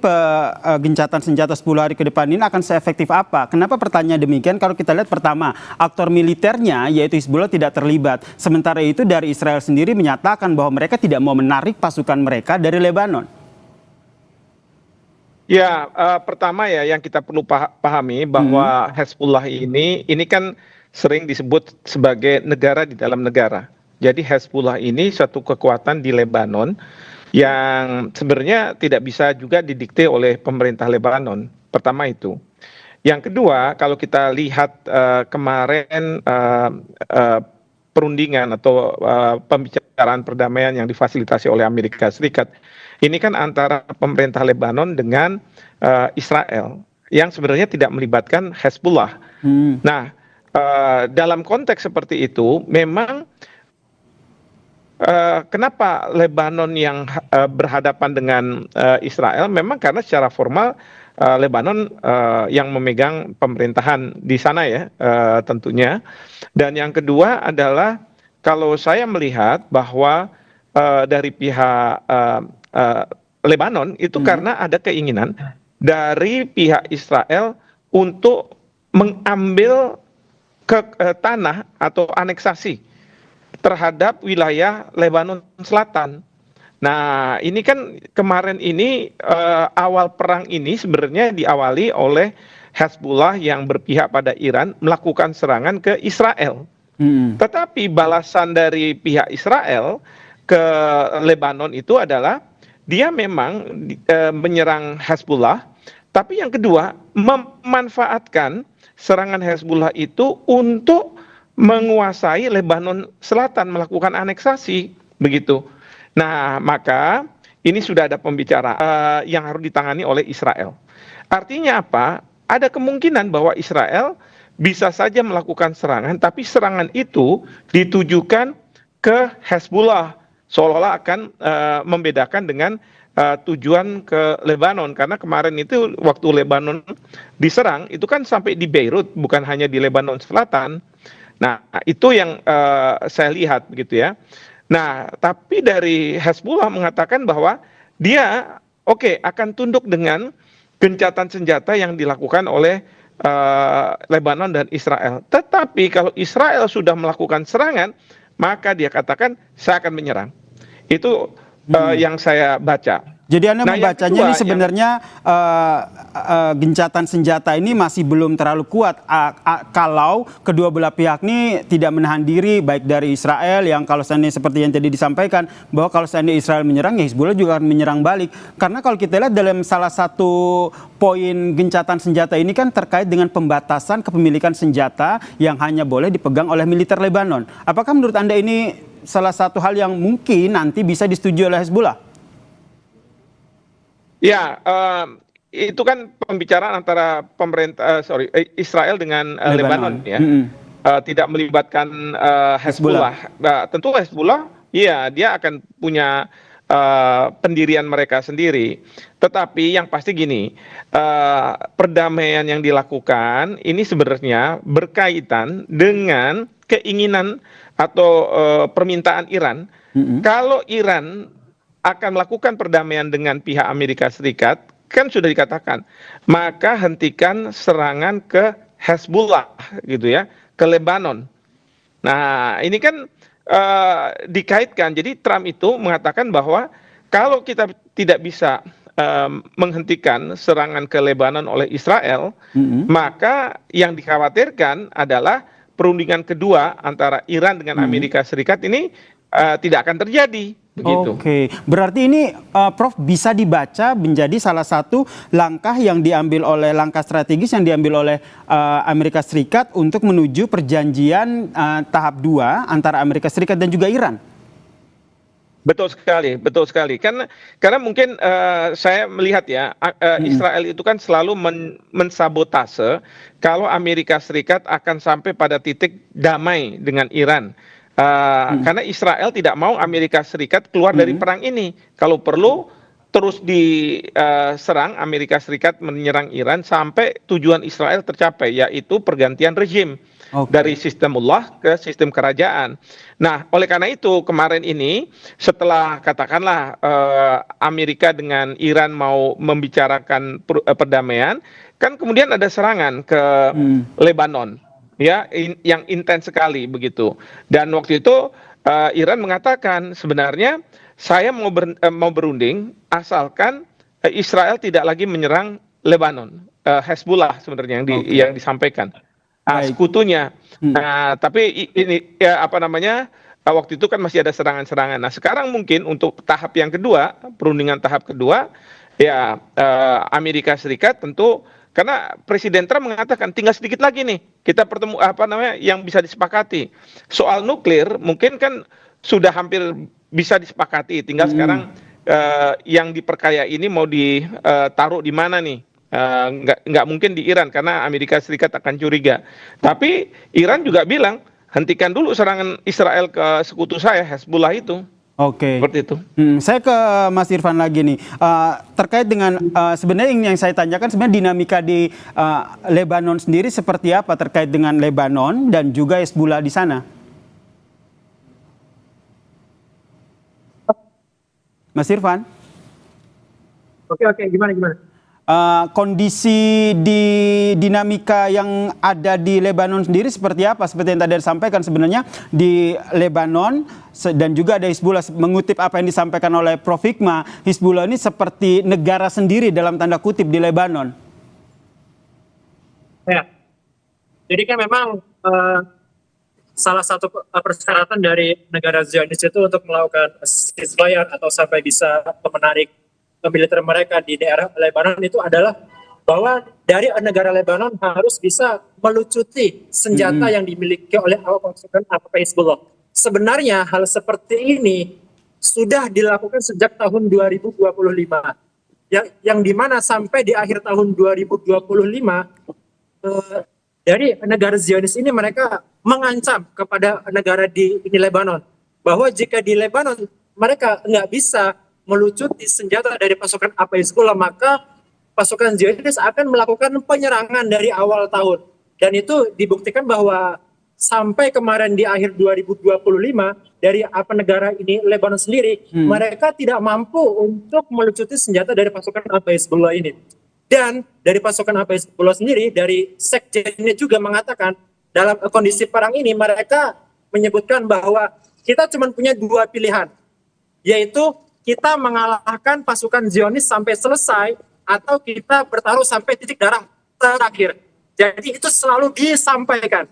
gencatan senjata 10 hari ke depan ini akan seefektif apa? Kenapa pertanyaan demikian? Kalau kita lihat pertama, aktor militernya yaitu Hizbullah tidak terlibat. Sementara itu dari Israel sendiri menyatakan bahwa mereka tidak mau menarik pasukan mereka dari Lebanon. Ya, pertama ya yang kita perlu pahami bahwa Hezbollah ini kan sering disebut sebagai negara di dalam negara. Jadi Hezbollah ini suatu kekuatan di Lebanon yang sebenarnya tidak bisa juga didikte oleh pemerintah Lebanon. Pertama itu. Yang kedua, kalau kita lihat kemarin perundingan atau pembicaraan perdamaian yang difasilitasi oleh Amerika Serikat, ini kan antara pemerintah Lebanon dengan Israel yang sebenarnya tidak melibatkan Hezbollah. Nah, dalam konteks seperti itu, memang kenapa Lebanon yang berhadapan dengan Israel? Memang karena secara formal Lebanon yang memegang pemerintahan di sana ya, tentunya. Dan yang kedua adalah kalau saya melihat bahwa dari pihak Lebanon itu karena ada keinginan dari pihak Israel untuk mengambil tanah atau aneksasi terhadap wilayah Lebanon Selatan. Nah, ini kan kemarin ini awal perang ini sebenarnya diawali oleh Hezbollah yang berpihak pada Iran melakukan serangan ke Israel. Tetapi balasan dari pihak Israel ke Lebanon itu adalah dia memang menyerang Hezbollah, tapi yang kedua memanfaatkan serangan Hezbollah itu untuk menguasai Lebanon Selatan, melakukan aneksasi, begitu. Nah, maka ini sudah ada pembicaraan yang harus ditangani oleh Israel. Artinya apa? Ada kemungkinan bahwa Israel bisa saja melakukan serangan, tapi serangan itu ditujukan ke Hezbollah, seolah-olah akan membedakan dengan tujuan ke Lebanon, karena kemarin itu waktu Lebanon diserang itu kan sampai di Beirut, bukan hanya di Lebanon Selatan. Nah, itu yang saya lihat begitu ya. Nah, tapi dari Hezbollah mengatakan bahwa dia akan tunduk dengan gencatan senjata yang dilakukan oleh Lebanon dan Israel. Tetapi kalau Israel sudah melakukan serangan, maka dia katakan saya akan menyerang. Itu yang saya baca. Jadi Anda membacanya ini sebenarnya gencatan senjata ini masih belum terlalu kuat kalau kedua belah pihak ini tidak menahan diri, baik dari Israel yang kalau seandainya seperti yang tadi disampaikan bahwa kalau seandainya Israel menyerang ya Hizbullah juga akan menyerang balik. Karena kalau kita lihat dalam salah satu poin gencatan senjata ini kan terkait dengan pembatasan kepemilikan senjata yang hanya boleh dipegang oleh militer Lebanon. Apakah menurut Anda ini salah satu hal yang mungkin nanti bisa disetujui oleh Hizbullah? Ya, itu kan pembicaraan antara Israel dengan Lebanon ya, tidak melibatkan Hezbollah. Nah, tentu Hezbollah, ya dia akan punya pendirian mereka sendiri. Tetapi yang pasti gini, perdamaian yang dilakukan ini sebenarnya berkaitan dengan keinginan atau permintaan Iran. Kalau Iran akan melakukan perdamaian dengan pihak Amerika Serikat, kan sudah dikatakan, maka hentikan serangan ke Hezbollah gitu ya, ke Lebanon. Nah, ini kan dikaitkan. Jadi Trump itu mengatakan bahwa kalau kita tidak bisa menghentikan serangan ke Lebanon oleh Israel, maka yang dikhawatirkan adalah perundingan kedua antara Iran dengan Amerika Serikat ini tidak akan terjadi. Begitu. Oke, berarti ini Prof bisa dibaca menjadi salah satu langkah yang diambil oleh langkah strategis yang diambil oleh Amerika Serikat untuk menuju perjanjian tahap 2 antara Amerika Serikat dan juga Iran. Betul sekali. Karena mungkin saya melihat ya, Israel itu kan selalu mensabotase kalau Amerika Serikat akan sampai pada titik damai dengan Iran. Karena Israel tidak mau Amerika Serikat keluar dari perang ini. Kalau perlu terus diserang, Amerika Serikat menyerang Iran sampai tujuan Israel tercapai, yaitu pergantian rezim dari sistemullah ke sistem kerajaan. Nah, oleh karena itu kemarin ini setelah katakanlah Amerika dengan Iran mau membicarakan perdamaian, kan kemudian ada serangan ke Lebanon. Ya, yang intens sekali begitu. Dan waktu itu Iran mengatakan sebenarnya saya mau berunding asalkan Israel tidak lagi menyerang Lebanon, Hezbollah sebenarnya yang disampaikan sekutunya. Nah, tapi ini ya waktu itu kan masih ada serangan-serangan. Nah, sekarang mungkin untuk tahap yang kedua, perundingan tahap kedua, ya Amerika Serikat tentu. Karena Presiden Trump mengatakan tinggal sedikit lagi nih kita yang bisa disepakati. Soal nuklir mungkin kan sudah hampir bisa disepakati. Tinggal sekarang yang diperkaya ini mau ditaruh di mana nih? Nggak mungkin di Iran karena Amerika Serikat akan curiga. Tapi Iran juga bilang hentikan dulu serangan Israel ke sekutu saya Hezbollah itu. Oke. Seperti itu. Saya ke Mas Irfan lagi nih. Terkait dengan sebenarnya yang saya tanyakan sebenarnya dinamika di Lebanon sendiri seperti apa terkait dengan Lebanon dan juga Hezbollah di sana? Mas Irfan? Oke, gimana? Kondisi di dinamika yang ada di Lebanon sendiri seperti apa? Seperti yang tadi disampaikan sebenarnya di Lebanon dan juga ada Hizbullah. Mengutip apa yang disampaikan oleh Prof. Hikmah, Hizbullah ini seperti negara sendiri dalam tanda kutip di Lebanon. Ya, jadi kan memang salah satu persyaratan dari negara Zionis itu untuk melakukan ceasefire atau sampai bisa menarik militer mereka di daerah Lebanon itu adalah bahwa dari negara Lebanon harus bisa melucuti senjata yang dimiliki oleh Hizbullah. Sebenarnya hal seperti ini sudah dilakukan sejak tahun 2025, yang dimana sampai di akhir tahun 2025 dari negara Zionis ini mereka mengancam kepada negara di Lebanon bahwa jika di Lebanon mereka nggak bisa melucuti senjata dari pasukan Hezbollah, maka pasukan Zionis akan melakukan penyerangan dari awal tahun. Dan itu dibuktikan bahwa sampai kemarin di akhir 2025 dari negara ini Lebanon sendiri, mereka tidak mampu untuk melucuti senjata dari pasukan Hezbollah ini. Dan dari pasukan Hezbollah sendiri, dari sekjennya juga mengatakan dalam kondisi perang ini mereka menyebutkan bahwa kita cuma punya dua pilihan, yaitu kita mengalahkan pasukan Zionis sampai selesai atau kita bertaruh sampai titik darah terakhir. Jadi itu selalu disampaikan.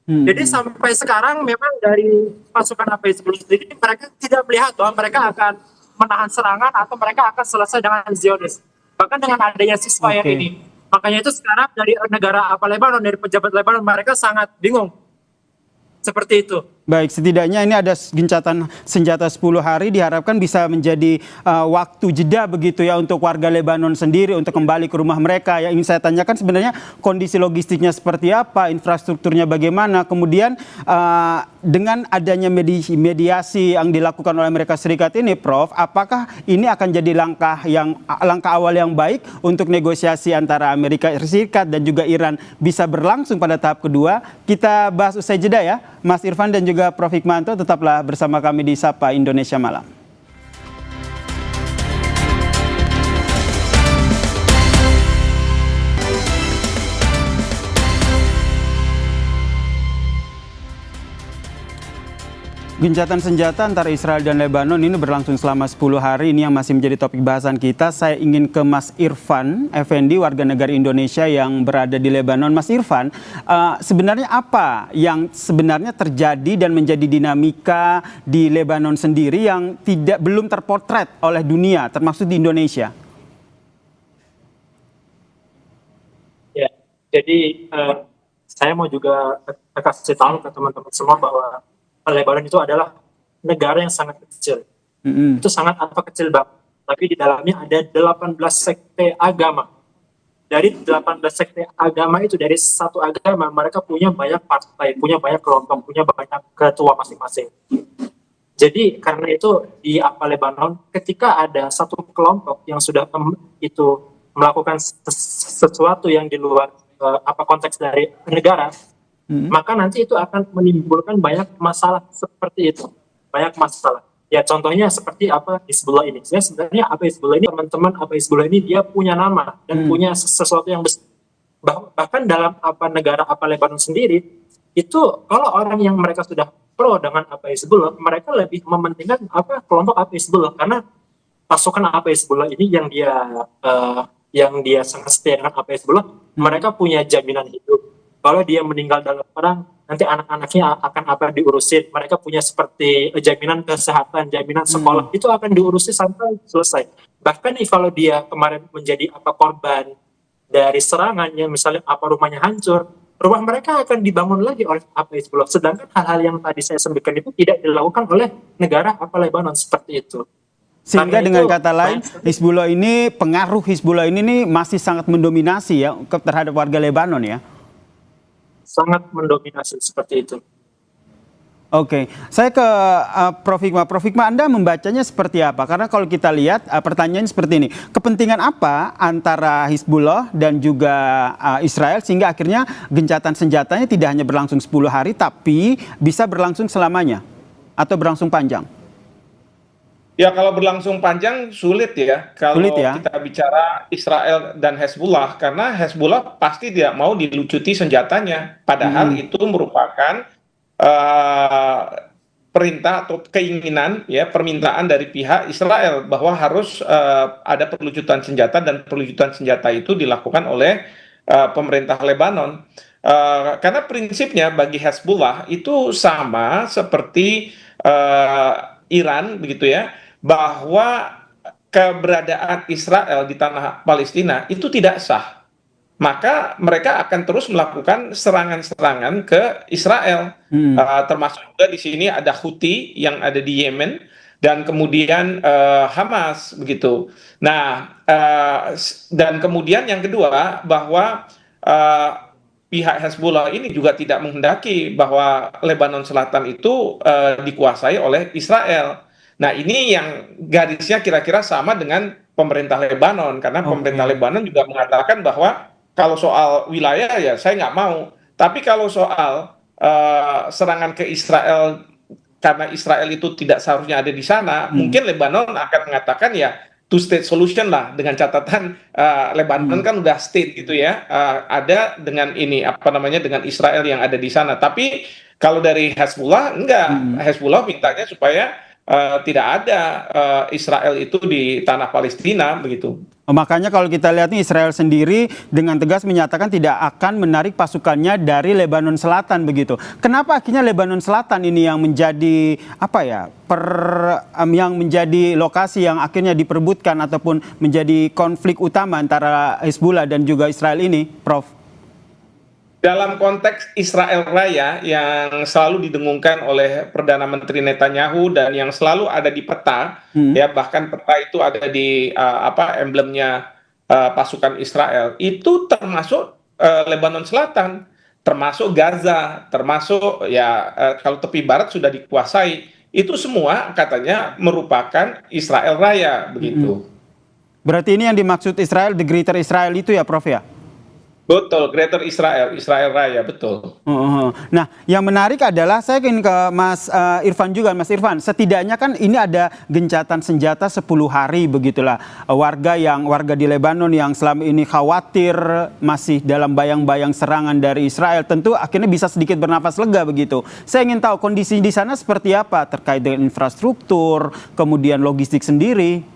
Jadi sampai sekarang memang dari pasukan Hezbollah sendiri mereka tidak melihat bahwa mereka akan menahan serangan atau mereka akan selesai dengan Zionis. Bahkan dengan adanya ceasefire ini. Makanya itu sekarang dari negara Lebanon, dari pejabat Lebanon mereka sangat bingung. Seperti itu. Baik, setidaknya ini ada gencatan senjata 10 hari, diharapkan bisa menjadi waktu jeda begitu ya untuk warga Lebanon sendiri untuk kembali ke rumah mereka. Yang ingin saya tanyakan sebenarnya kondisi logistiknya seperti apa, infrastrukturnya bagaimana, kemudian dengan adanya mediasi yang dilakukan oleh Amerika Serikat ini, Prof, apakah ini akan jadi langkah awal yang baik untuk negosiasi antara Amerika Serikat dan juga Iran bisa berlangsung pada tahap kedua? Kita bahas usai jeda ya, Mas Irfan dan juga Prof. Hikmanto, tetaplah bersama kami di Sapa Indonesia Malam. Gencatan senjata antara Israel dan Lebanon ini berlangsung selama 10 hari. Ini yang masih menjadi topik bahasan kita. Saya ingin ke Mas Irfan Effendi, warga negara Indonesia yang berada di Lebanon. Mas Irfan, sebenarnya apa yang sebenarnya terjadi dan menjadi dinamika di Lebanon sendiri yang belum terpotret oleh dunia, termasuk di Indonesia? Ya, jadi saya mau juga kasih tahu ke teman-teman semua bahwa Lebanon itu adalah negara yang sangat kecil. Itu sangat kecil banget. Tapi di dalamnya ada 18 sekte agama. Dari 18 sekte agama itu, dari satu agama, mereka punya banyak partai, punya banyak kelompok, punya banyak ketua masing-masing. Jadi karena itu di Lebanon, ketika ada satu kelompok yang sudah itu melakukan sesuatu yang di luar konteks dari negara, maka nanti itu akan menimbulkan banyak masalah seperti itu. Banyak masalah. Ya contohnya seperti Hezbollah ini. Sebenarnya Hezbollah ini, teman-teman Hezbollah ini dia punya nama dan punya sesuatu yang besar. Bahkan dalam negara Lebanon sendiri, itu kalau orang yang mereka sudah pro dengan Hezbollah, mereka lebih mementingkan kelompok Hezbollah, karena pasukan Hezbollah ini yang dia sangat setia dengan Hezbollah, mereka punya jaminan hidup. Kalau dia meninggal dalam perang, nanti anak-anaknya akan diurusin. Mereka punya seperti jaminan kesehatan, jaminan sekolah, itu akan diurusi sampai selesai. Bahkan kalau dia kemarin menjadi korban dari serangan, yang misalnya rumahnya hancur, rumah mereka akan dibangun lagi oleh Hezbollah. Sedangkan hal-hal yang tadi saya sebutkan itu tidak dilakukan oleh negara Lebanon seperti itu. Sehingga dengan kata lain, pengaruh Hezbollah ini masih sangat mendominasi ya terhadap warga Lebanon ya. Sangat mendominasi seperti itu. Oke, saya ke Prof. Hikmah. Prof. Hikmah, Anda membacanya seperti apa? Karena kalau kita lihat pertanyaan seperti ini, kepentingan apa antara Hezbollah dan juga Israel sehingga akhirnya gencatan senjatanya tidak hanya berlangsung 10 hari tapi bisa berlangsung selamanya atau berlangsung panjang? Ya kalau berlangsung panjang sulit ya kalau kita bicara Israel dan Hezbollah, karena Hezbollah pasti tidak mau dilucuti senjatanya, padahal itu merupakan perintah atau keinginan ya, permintaan dari pihak Israel bahwa harus ada perlucutan senjata, dan perlucutan senjata itu dilakukan oleh pemerintah Lebanon, karena prinsipnya bagi Hezbollah itu sama seperti Iran begitu ya, bahwa keberadaan Israel di tanah Palestina itu tidak sah. Maka mereka akan terus melakukan serangan-serangan ke Israel. Termasuk juga di sini ada Houthi yang ada di Yemen, dan kemudian Hamas begitu. Nah, dan kemudian yang kedua bahwa pihak Hezbollah ini juga tidak menghendaki bahwa Lebanon Selatan itu dikuasai oleh Israel. Nah, ini yang garisnya kira-kira sama dengan pemerintah Lebanon, karena pemerintah Lebanon juga mengatakan bahwa kalau soal wilayah ya saya nggak mau, tapi kalau soal serangan ke Israel karena Israel itu tidak seharusnya ada di sana, mungkin Lebanon akan mengatakan ya two state solution lah, dengan catatan Lebanon kan udah state gitu ya, ada dengan ini apa namanya dengan Israel yang ada di sana. Tapi kalau dari Hezbollah enggak, Hezbollah mintanya supaya tidak ada Israel itu di tanah Palestina begitu. Makanya kalau kita lihat nih, Israel sendiri dengan tegas menyatakan tidak akan menarik pasukannya dari Lebanon Selatan begitu. Kenapa akhirnya Lebanon Selatan ini yang menjadi yang menjadi lokasi yang akhirnya diperebutkan ataupun menjadi konflik utama antara Hezbollah dan juga Israel ini, Prof? Dalam konteks Israel Raya yang selalu didengungkan oleh Perdana Menteri Netanyahu dan yang selalu ada di peta, ya bahkan peta itu ada di emblemnya pasukan Israel, itu termasuk Lebanon Selatan, termasuk Gaza, termasuk ya kalau tepi barat sudah dikuasai, itu semua katanya merupakan Israel Raya begitu. Berarti ini yang dimaksud Israel, the Greater Israel itu ya, Prof ya? Betul, Greater Israel, Israel Raya, betul. Nah, yang menarik adalah saya ingin ke Mas Irfan juga, Mas Irfan. Setidaknya kan ini ada gencatan senjata 10 hari begitulah. Warga di Lebanon yang selama ini khawatir masih dalam bayang-bayang serangan dari Israel, tentu akhirnya bisa sedikit bernafas lega begitu. Saya ingin tahu kondisi di sana seperti apa terkait dengan infrastruktur, kemudian logistik sendiri.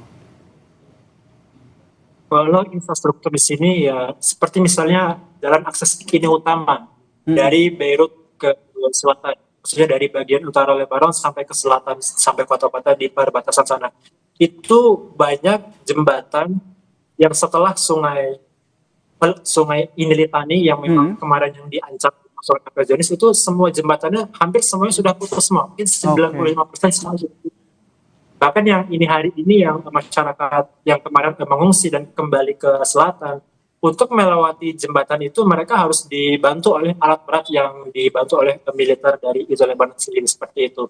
Kalau infrastruktur di sini ya seperti misalnya jalan akses ini utama dari Beirut ke selatan, maksudnya dari bagian utara Lebanon sampai ke selatan, sampai kota-kota di perbatasan sana. Itu banyak jembatan yang setelah sungai Inilitani yang memang kemarin yang diancam oleh Zionis, itu semua jembatannya hampir semuanya sudah putus semua, mungkin 95% semua sudah putus. Bahkan yang hari ini yang masyarakat yang kemarin mengungsi dan kembali ke selatan, untuk melewati jembatan itu mereka harus dibantu oleh alat berat yang dibantu oleh militer dari Israel Lebanon sendiri, seperti itu.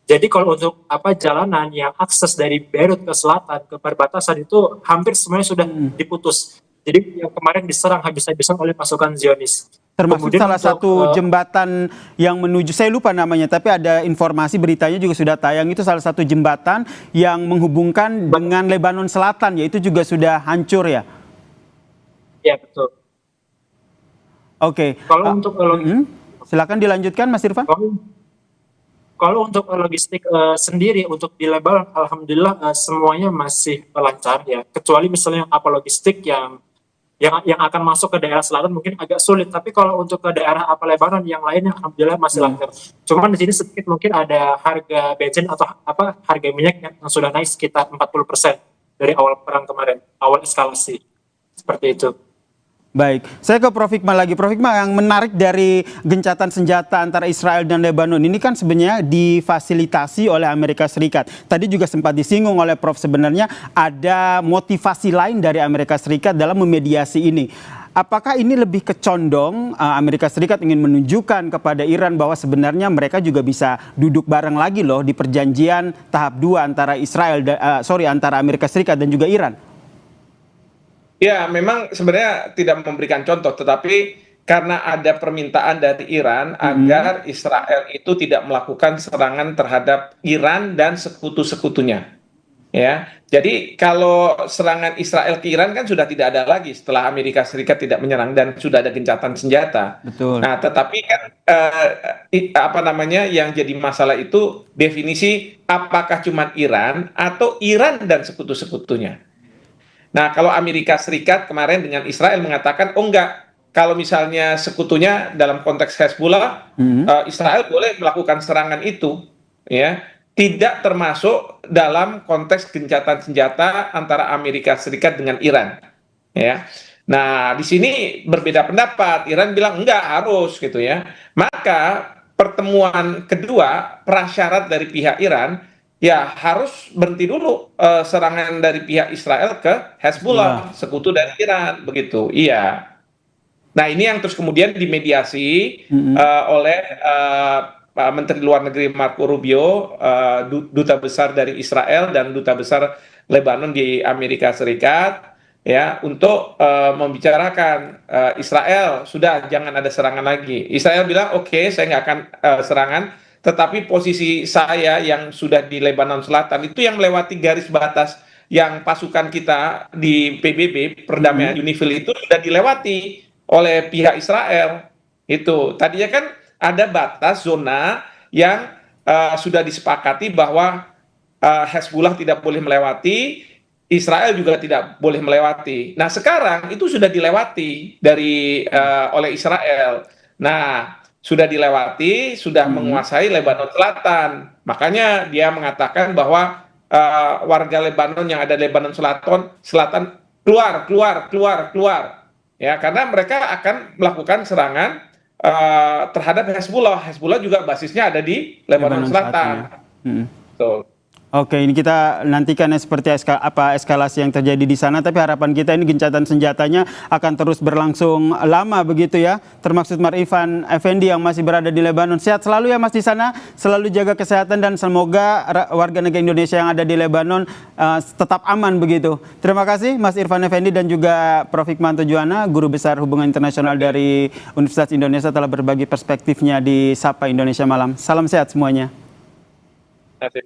Jadi kalau untuk jalanan yang akses dari Beirut ke selatan ke perbatasan itu hampir semuanya sudah diputus. Jadi yang kemarin diserang habis-habisan oleh pasukan Zionis. Termasuk kemudian salah satu jembatan yang menuju, saya lupa namanya, tapi ada informasi beritanya juga sudah tayang, itu salah satu jembatan yang menghubungkan dengan Lebanon Selatan, yaitu juga sudah hancur ya? Ya, betul. Oke. Kalau untuk silakan dilanjutkan, Mas Irfan. Kalau untuk logistik sendiri untuk di Lebanon, alhamdulillah semuanya masih lancar ya. Kecuali misalnya logistik yang akan masuk ke daerah selatan mungkin agak sulit. Tapi kalau untuk ke daerah Lebanon yang lainnya alhamdulillah masih lancar. Cuman di sini sedikit mungkin ada harga bensin atau harga minyak yang sudah naik sekitar 40% dari awal perang kemarin, awal eskalasi. Seperti itu. Baik, saya ke Prof Hikmah lagi. Prof Hikmah, yang menarik dari gencatan senjata antara Israel dan Lebanon ini kan sebenarnya difasilitasi oleh Amerika Serikat. Tadi juga sempat disinggung oleh Prof, sebenarnya ada motivasi lain dari Amerika Serikat dalam memediasi ini. Apakah ini lebih kecondong Amerika Serikat ingin menunjukkan kepada Iran bahwa sebenarnya mereka juga bisa duduk bareng lagi loh di perjanjian tahap 2 antara antara Amerika Serikat dan juga Iran? Ya, memang sebenarnya tidak memberikan contoh, tetapi karena ada permintaan dari Iran agar Israel itu tidak melakukan serangan terhadap Iran dan sekutu-sekutunya. Ya, jadi kalau serangan Israel ke Iran kan sudah tidak ada lagi setelah Amerika Serikat tidak menyerang dan sudah ada gencatan senjata. Betul. Nah, tetapi kan yang jadi masalah itu definisi apakah cuma Iran atau Iran dan sekutu-sekutunya. Nah, kalau Amerika Serikat kemarin dengan Israel mengatakan, oh enggak, kalau misalnya sekutunya dalam konteks Hezbollah, Israel boleh melakukan serangan itu, ya, tidak termasuk dalam konteks gencatan senjata antara Amerika Serikat dengan Iran, ya. Nah, di sini berbeda pendapat. Iran bilang enggak, harus gitu ya. Maka pertemuan kedua, prasyarat dari pihak Iran, ya harus berhenti dulu serangan dari pihak Israel ke Hezbollah, sekutu dari Iran, begitu. Iya. Nah, ini yang terus kemudian dimediasi oleh Menteri Luar Negeri Marco Rubio, duta besar dari Israel dan duta besar Lebanon di Amerika Serikat, ya, untuk membicarakan Israel, sudah jangan ada serangan lagi. Israel bilang oke, saya nggak akan serangan, tetapi posisi saya yang sudah di Lebanon Selatan itu yang melewati garis batas yang pasukan kita di PBB, perdamaian UNIFIL itu sudah dilewati oleh pihak Israel. Itu tadinya kan ada batas zona yang sudah disepakati bahwa Hezbollah tidak boleh melewati, Israel juga tidak boleh melewati. Nah, sekarang itu sudah dilewati oleh Israel. Nah, sudah dilewati, sudah menguasai Lebanon Selatan. Makanya dia mengatakan bahwa warga Lebanon yang ada di Lebanon Selatan keluar. Ya, karena mereka akan melakukan serangan terhadap Hezbollah. Hezbollah juga basisnya ada di Lebanon Selatan. Oke, ini kita nantikan seperti eskalasi yang terjadi di sana, tapi harapan kita ini gencatan senjatanya akan terus berlangsung lama begitu ya. Termaksud Marifan Effendi yang masih berada di Lebanon. Sehat selalu ya Mas di sana, selalu jaga kesehatan dan semoga warga negara Indonesia yang ada di Lebanon tetap aman begitu. Terima kasih Mas Irfan Effendi dan juga Prof. Hikmanto Juwana, Guru Besar Hubungan Internasional dari Universitas Indonesia telah berbagi perspektifnya di Sapa Indonesia Malam. Salam sehat semuanya. Terima kasih.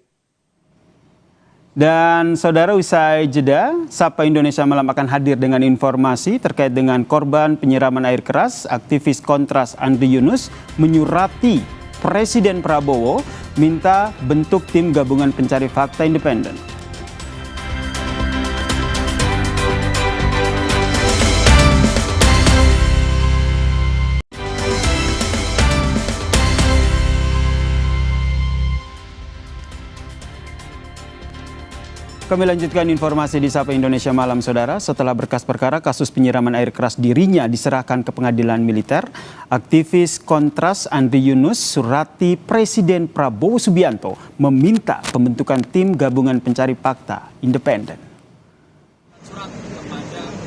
Dan saudara, usai jeda, Sapa Indonesia Malam akan hadir dengan informasi terkait dengan korban penyiraman air keras. Aktivis Kontras Andri Yunus menyurati Presiden Prabowo minta bentuk tim gabungan pencari fakta independen. Kami lanjutkan informasi di Sapa Indonesia Malam, saudara. Setelah berkas perkara kasus penyiraman air keras dirinya diserahkan ke pengadilan militer, aktivis Kontras Andri Yunus surati Presiden Prabowo Subianto meminta pembentukan tim gabungan pencari fakta independen.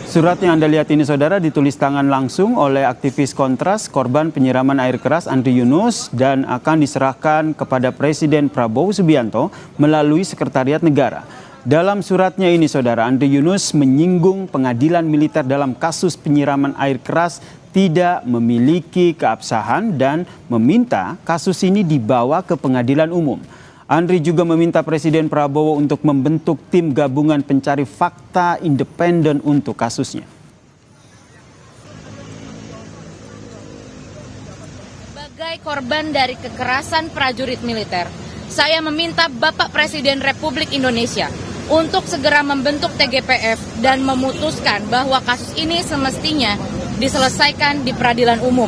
Surat yang Anda lihat ini, saudara, ditulis tangan langsung oleh aktivis Kontras, korban penyiraman air keras Andri Yunus, dan akan diserahkan kepada Presiden Prabowo Subianto melalui Sekretariat Negara. Dalam suratnya ini, saudara, Andri Yunus menyinggung pengadilan militer dalam kasus penyiraman air keras tidak memiliki keabsahan dan meminta kasus ini dibawa ke pengadilan umum. Andri juga meminta Presiden Prabowo untuk membentuk tim gabungan pencari fakta independen untuk kasusnya. Sebagai korban dari kekerasan prajurit militer, saya meminta Bapak Presiden Republik Indonesia untuk segera membentuk TGPF dan memutuskan bahwa kasus ini semestinya diselesaikan di peradilan umum.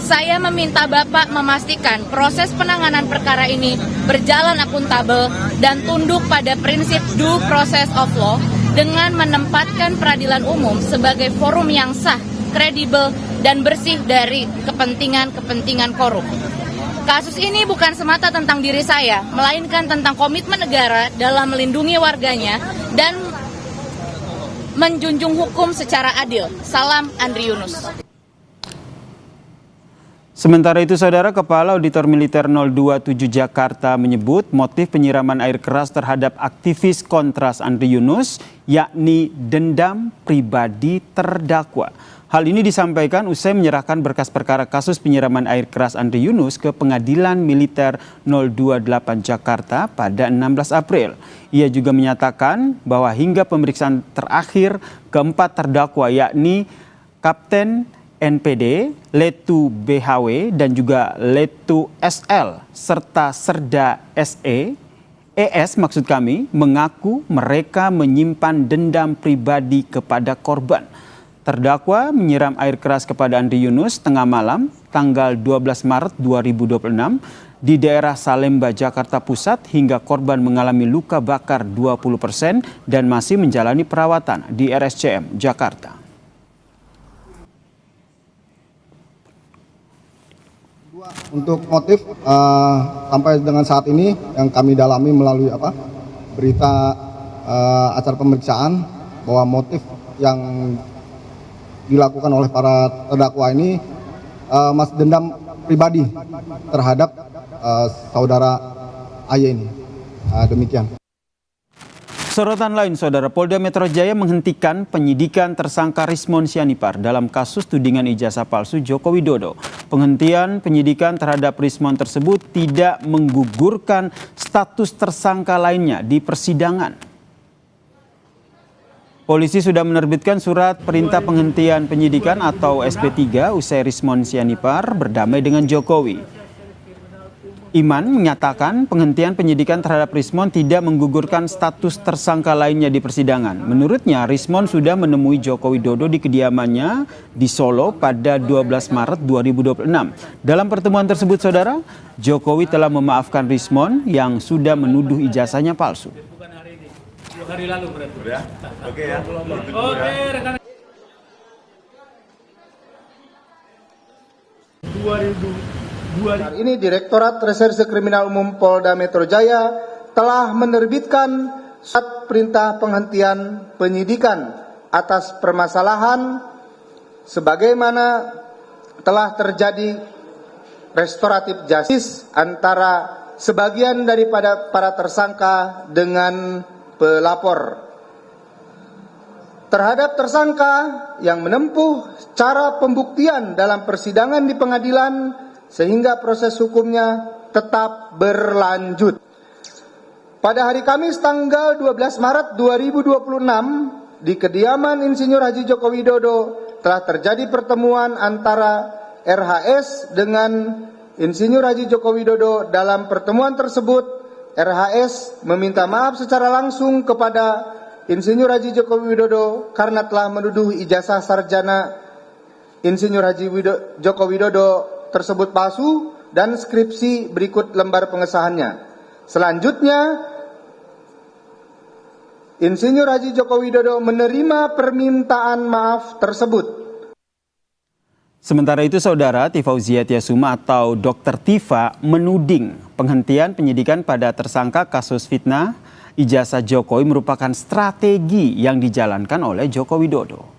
Saya meminta Bapak memastikan proses penanganan perkara ini berjalan akuntabel dan tunduk pada prinsip due process of law dengan menempatkan peradilan umum sebagai forum yang sah, kredibel, dan bersih dari kepentingan-kepentingan korup. Kasus ini bukan semata tentang diri saya, melainkan tentang komitmen negara dalam melindungi warganya dan menjunjung hukum secara adil. Salam Andri Yunus. Sementara itu, saudara, Kepala Auditor Militer 027 Jakarta menyebut motif penyiraman air keras terhadap aktivis Kontras Andri Yunus yakni dendam pribadi terdakwa. Hal ini disampaikan usai menyerahkan berkas perkara kasus penyiraman air keras Andri Yunus ke Pengadilan Militer 028 Jakarta pada 16 April. Ia juga menyatakan bahwa hingga pemeriksaan terakhir keempat terdakwa yakni Kapten NPD, Letu BHW, dan juga Letu SL, serta Serda ES maksud kami, mengaku mereka menyimpan dendam pribadi kepada korban. Terdakwa menyiram air keras kepada Andri Yunus tengah malam tanggal 12 Maret 2026 di daerah Salemba, Jakarta Pusat hingga korban mengalami luka bakar 20% dan masih menjalani perawatan di RSCM Jakarta. Untuk motif sampai dengan saat ini yang kami dalami melalui berita acara pemeriksaan bahwa motif yang dilakukan oleh para terdakwa ini masih dendam pribadi terhadap saudara AY ini. Demikian. Sorotan lain, Saudara, Polda Metro Jaya menghentikan penyidikan tersangka Rismon Sianipar dalam kasus tudingan ijazah palsu Joko Widodo. Penghentian penyidikan terhadap Rismon tersebut tidak menggugurkan status tersangka lainnya di persidangan. Polisi sudah menerbitkan surat perintah penghentian penyidikan atau SP3 usai Rismon Sianipar berdamai dengan Jokowi. Iman menyatakan penghentian penyidikan terhadap Rismon tidak menggugurkan status tersangka lainnya di persidangan. Menurutnya, Rismon sudah menemui Joko Widodo di kediamannya di Solo pada 12 Maret 2026. Dalam pertemuan tersebut, Saudara, Jokowi telah memaafkan Rismon yang sudah menuduh ijazahnya palsu. Hari lalu berarti. Ya? Oke ya. Oke, rekan. 2000 Hari ini Direktorat Reserse Kriminal Umum Polda Metro Jaya telah menerbitkan surat perintah penghentian penyidikan atas permasalahan sebagaimana telah terjadi restoratif justice antara sebagian daripada para tersangka dengan pelapor. Terhadap tersangka yang menempuh cara pembuktian dalam persidangan di pengadilan sehingga proses hukumnya tetap berlanjut. Pada hari Kamis tanggal 12 Maret 2026 di kediaman Insinyur Haji Joko Widodo telah terjadi pertemuan antara RHS dengan Insinyur Haji Joko Widodo. Dalam pertemuan tersebut RHS meminta maaf secara langsung kepada Insinyur Haji Joko Widodo karena telah menuduh ijazah sarjana Insinyur Haji Joko Widodo tersebut palsu dan skripsi berikut lembar pengesahannya. Selanjutnya, Insinyur Haji Joko Widodo menerima permintaan maaf tersebut. Sementara itu, Saudara, Tifauzia Tiasuma atau Dr. Tifa menuding penghentian penyidikan pada tersangka kasus fitnah ijazah Jokowi merupakan strategi yang dijalankan oleh Joko Widodo.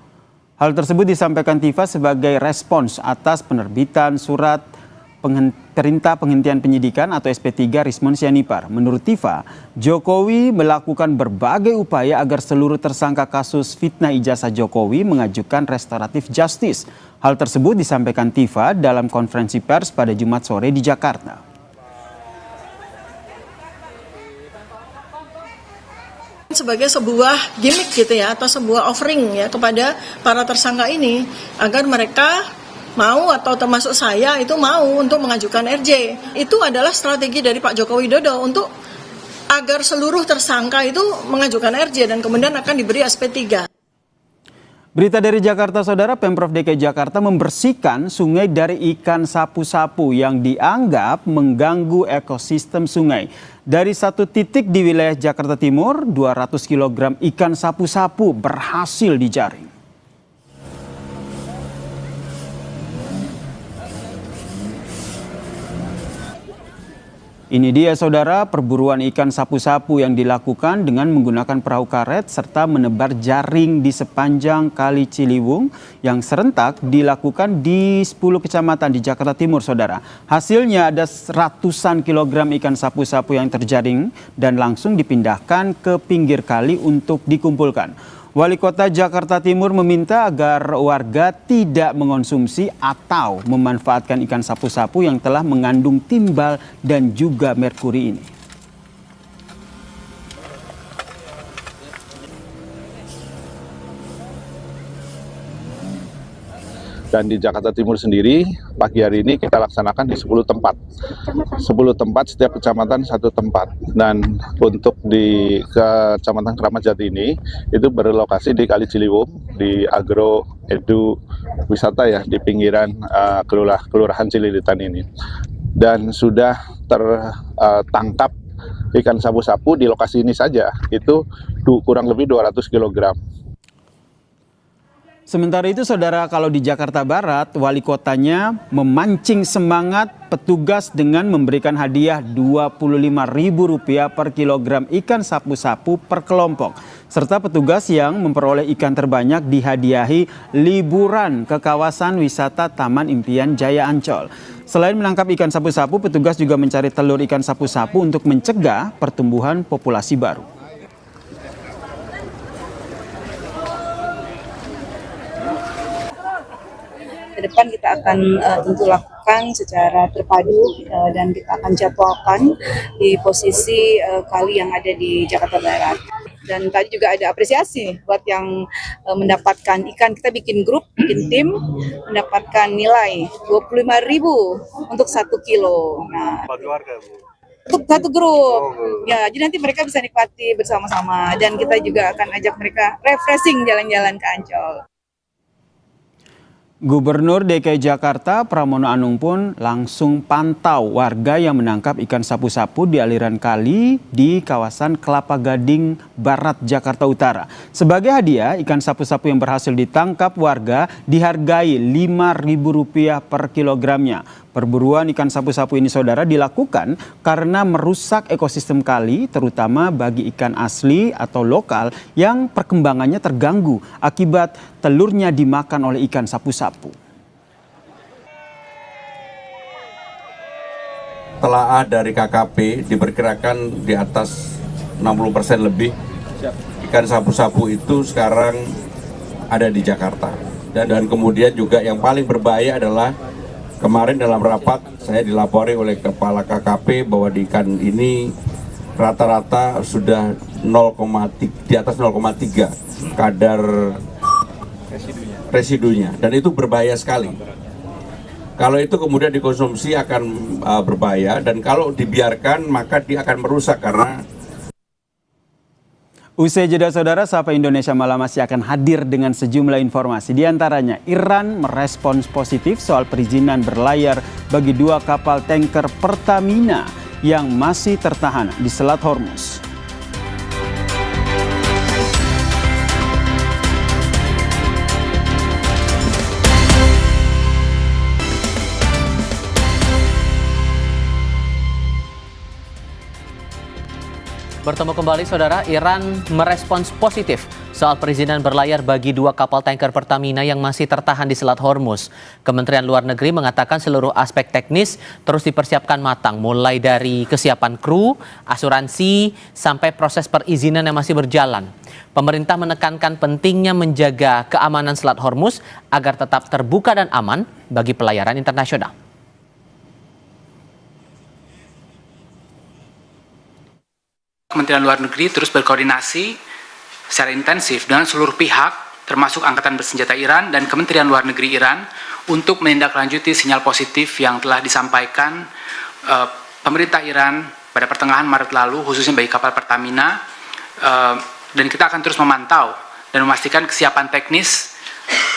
Hal tersebut disampaikan Tifa sebagai respons atas penerbitan surat perintah penghentian penyidikan atau SP3 Rismon Sianipar. Menurut Tifa, Jokowi melakukan berbagai upaya agar seluruh tersangka kasus fitnah ijazah Jokowi mengajukan restoratif justice. Hal tersebut disampaikan Tifa dalam konferensi pers pada Jumat sore di Jakarta. Sebagai sebuah gimmick gitu ya, atau sebuah offering ya kepada para tersangka ini agar mereka mau atau termasuk saya itu mau untuk mengajukan RJ. Itu adalah strategi dari Pak Joko Widodo untuk agar seluruh tersangka itu mengajukan RJ dan kemudian akan diberi SP3. Berita dari Jakarta, Saudara, Pemprov DKI Jakarta membersihkan sungai dari ikan sapu-sapu yang dianggap mengganggu ekosistem sungai. Dari satu titik di wilayah Jakarta Timur, 200 kg ikan sapu-sapu berhasil dijaring. Ini dia, Saudara, perburuan ikan sapu-sapu yang dilakukan dengan menggunakan perahu karet serta menebar jaring di sepanjang Kali Ciliwung yang serentak dilakukan di 10 kecamatan di Jakarta Timur, Saudara. Hasilnya ada ratusan kilogram ikan sapu-sapu yang terjaring dan langsung dipindahkan ke pinggir kali untuk dikumpulkan. Wali Kota Jakarta Timur meminta agar warga tidak mengonsumsi atau memanfaatkan ikan sapu-sapu yang telah mengandung timbal dan juga merkuri ini. Dan di Jakarta Timur sendiri, pagi hari ini kita laksanakan di 10 tempat. 10 tempat, setiap kecamatan satu tempat. Dan untuk di Kecamatan Keramat Jati ini, itu berlokasi di Kali Ciliwung, di Agro Edu Wisata ya, di pinggiran Kelurahan Cililitan ini. Dan sudah tertangkap ikan sapu-sapu di lokasi ini saja, itu kurang lebih 200 kg. Sementara itu, saudara, kalau di Jakarta Barat, wali kotanya memancing semangat petugas dengan memberikan hadiah Rp25.000 per kilogram ikan sapu-sapu per kelompok. Serta petugas yang memperoleh ikan terbanyak dihadiahi liburan ke kawasan wisata Taman Impian Jaya Ancol. Selain menangkap ikan sapu-sapu, petugas juga mencari telur ikan sapu-sapu untuk mencegah pertumbuhan populasi baru. Ke depan kita akan tentu lakukan secara terpadu dan kita akan jadwalkan di posisi kali yang ada di Jakarta Barat. Dan tadi juga ada apresiasi buat yang mendapatkan ikan. Kita bikin grup, bikin tim, mendapatkan nilai 25.000 untuk 1 kilo. Nah, bagi warga, Bu? Untuk satu grup. Ya, jadi nanti mereka bisa nikmati bersama-sama. Dan kita juga akan ajak mereka refreshing jalan-jalan ke Ancol. Gubernur DKI Jakarta Pramono Anung pun langsung pantau warga yang menangkap ikan sapu-sapu di aliran kali di kawasan Kelapa Gading Barat, Jakarta Utara. Sebagai hadiah, ikan sapu-sapu yang berhasil ditangkap warga dihargai Rp5.000 per kilogramnya. Perburuan ikan sapu-sapu ini, saudara, dilakukan karena merusak ekosistem kali, terutama bagi ikan asli atau lokal yang perkembangannya terganggu akibat telurnya dimakan oleh ikan sapu-sapu. Telaah dari KKP diperkirakan di atas 60% lebih ikan sapu-sapu itu sekarang ada di Jakarta. Dan kemudian juga yang paling berbahaya adalah kemarin dalam rapat saya dilapori oleh kepala KKP bahwa di ikan ini rata-rata sudah 0,3 di atas 0,3 kadar residunya, dan itu berbahaya sekali. Kalau itu kemudian dikonsumsi akan berbahaya, dan kalau dibiarkan maka dia akan merusak karena. Usai jeda, saudara, Sapa Indonesia Malam masih akan hadir dengan sejumlah informasi. Di antaranya, Iran merespons positif soal perizinan berlayar bagi 2 kapal tanker Pertamina yang masih tertahan di Selat Hormuz. Bertemu kembali, saudara. Iran merespons positif soal perizinan berlayar bagi 2 kapal tanker Pertamina yang masih tertahan di Selat Hormuz. Kementerian Luar Negeri mengatakan seluruh aspek teknis terus dipersiapkan matang, mulai dari kesiapan kru, asuransi, sampai proses perizinan yang masih berjalan. Pemerintah menekankan pentingnya menjaga keamanan Selat Hormuz agar tetap terbuka dan aman bagi pelayaran internasional. Kementerian Luar Negeri terus berkoordinasi secara intensif dengan seluruh pihak, termasuk Angkatan Bersenjata Iran dan Kementerian Luar Negeri Iran, untuk menindaklanjuti sinyal positif yang telah disampaikan pemerintah Iran pada pertengahan Maret lalu, khususnya bagi kapal Pertamina, dan kita akan terus memantau dan memastikan kesiapan teknis,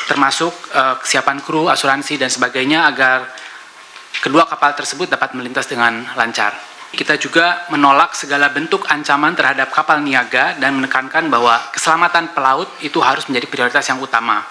termasuk kesiapan kru, asuransi, dan sebagainya, agar kedua kapal tersebut dapat melintas dengan lancar. Kita juga menolak segala bentuk ancaman terhadap kapal niaga dan menekankan bahwa keselamatan pelaut itu harus menjadi prioritas yang utama.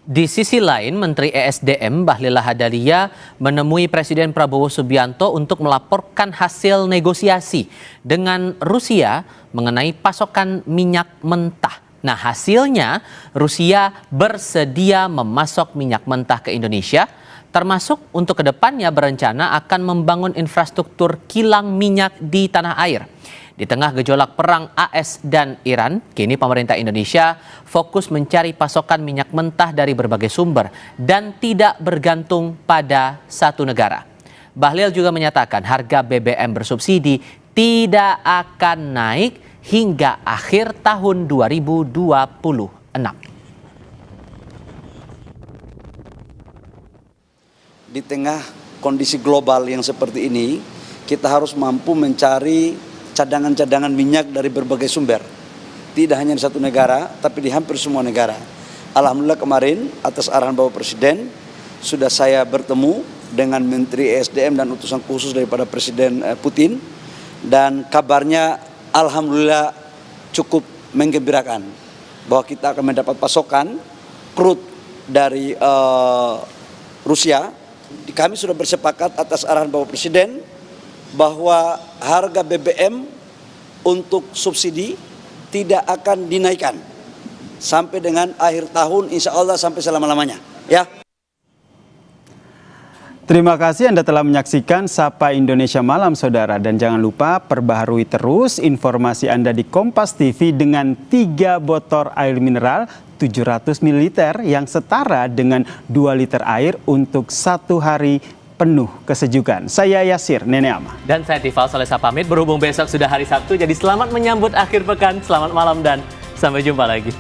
Di sisi lain, Menteri ESDM Bahlil Lahadalia menemui Presiden Prabowo Subianto untuk melaporkan hasil negosiasi dengan Rusia mengenai pasokan minyak mentah. Nah, hasilnya Rusia bersedia memasok minyak mentah ke Indonesia, termasuk untuk kedepannya berencana akan membangun infrastruktur kilang minyak di tanah air. Di tengah gejolak perang AS dan Iran, kini pemerintah Indonesia fokus mencari pasokan minyak mentah dari berbagai sumber dan tidak bergantung pada satu negara. Bahlil juga menyatakan harga BBM bersubsidi tidak akan naik hingga akhir tahun 2026. Di tengah kondisi global yang seperti ini, kita harus mampu mencari cadangan-cadangan minyak dari berbagai sumber. Tidak hanya di satu negara, tapi di hampir semua negara. Alhamdulillah kemarin atas arahan Bapak Presiden, sudah saya bertemu dengan Menteri ESDM dan utusan khusus daripada Presiden Putin. Dan kabarnya Alhamdulillah cukup menggembirakan. bahwa kita akan mendapat pasokan crude dari Rusia. Kami sudah bersepakat atas arahan Bapak Presiden bahwa harga BBM untuk subsidi tidak akan dinaikkan sampai dengan akhir tahun, insya Allah sampai selama-lamanya. Ya. Terima kasih Anda telah menyaksikan Sapa Indonesia Malam, Saudara. Dan jangan lupa perbaharui terus informasi Anda di Kompas TV dengan 3 botol air mineral 700 ml yang setara dengan 2 liter air untuk 1 hari penuh kesejukan. Saya Yasir Nenek Ama. Dan saya Tifal Solesa pamit, berhubung besok sudah hari Sabtu, jadi selamat menyambut akhir pekan, selamat malam dan sampai jumpa lagi.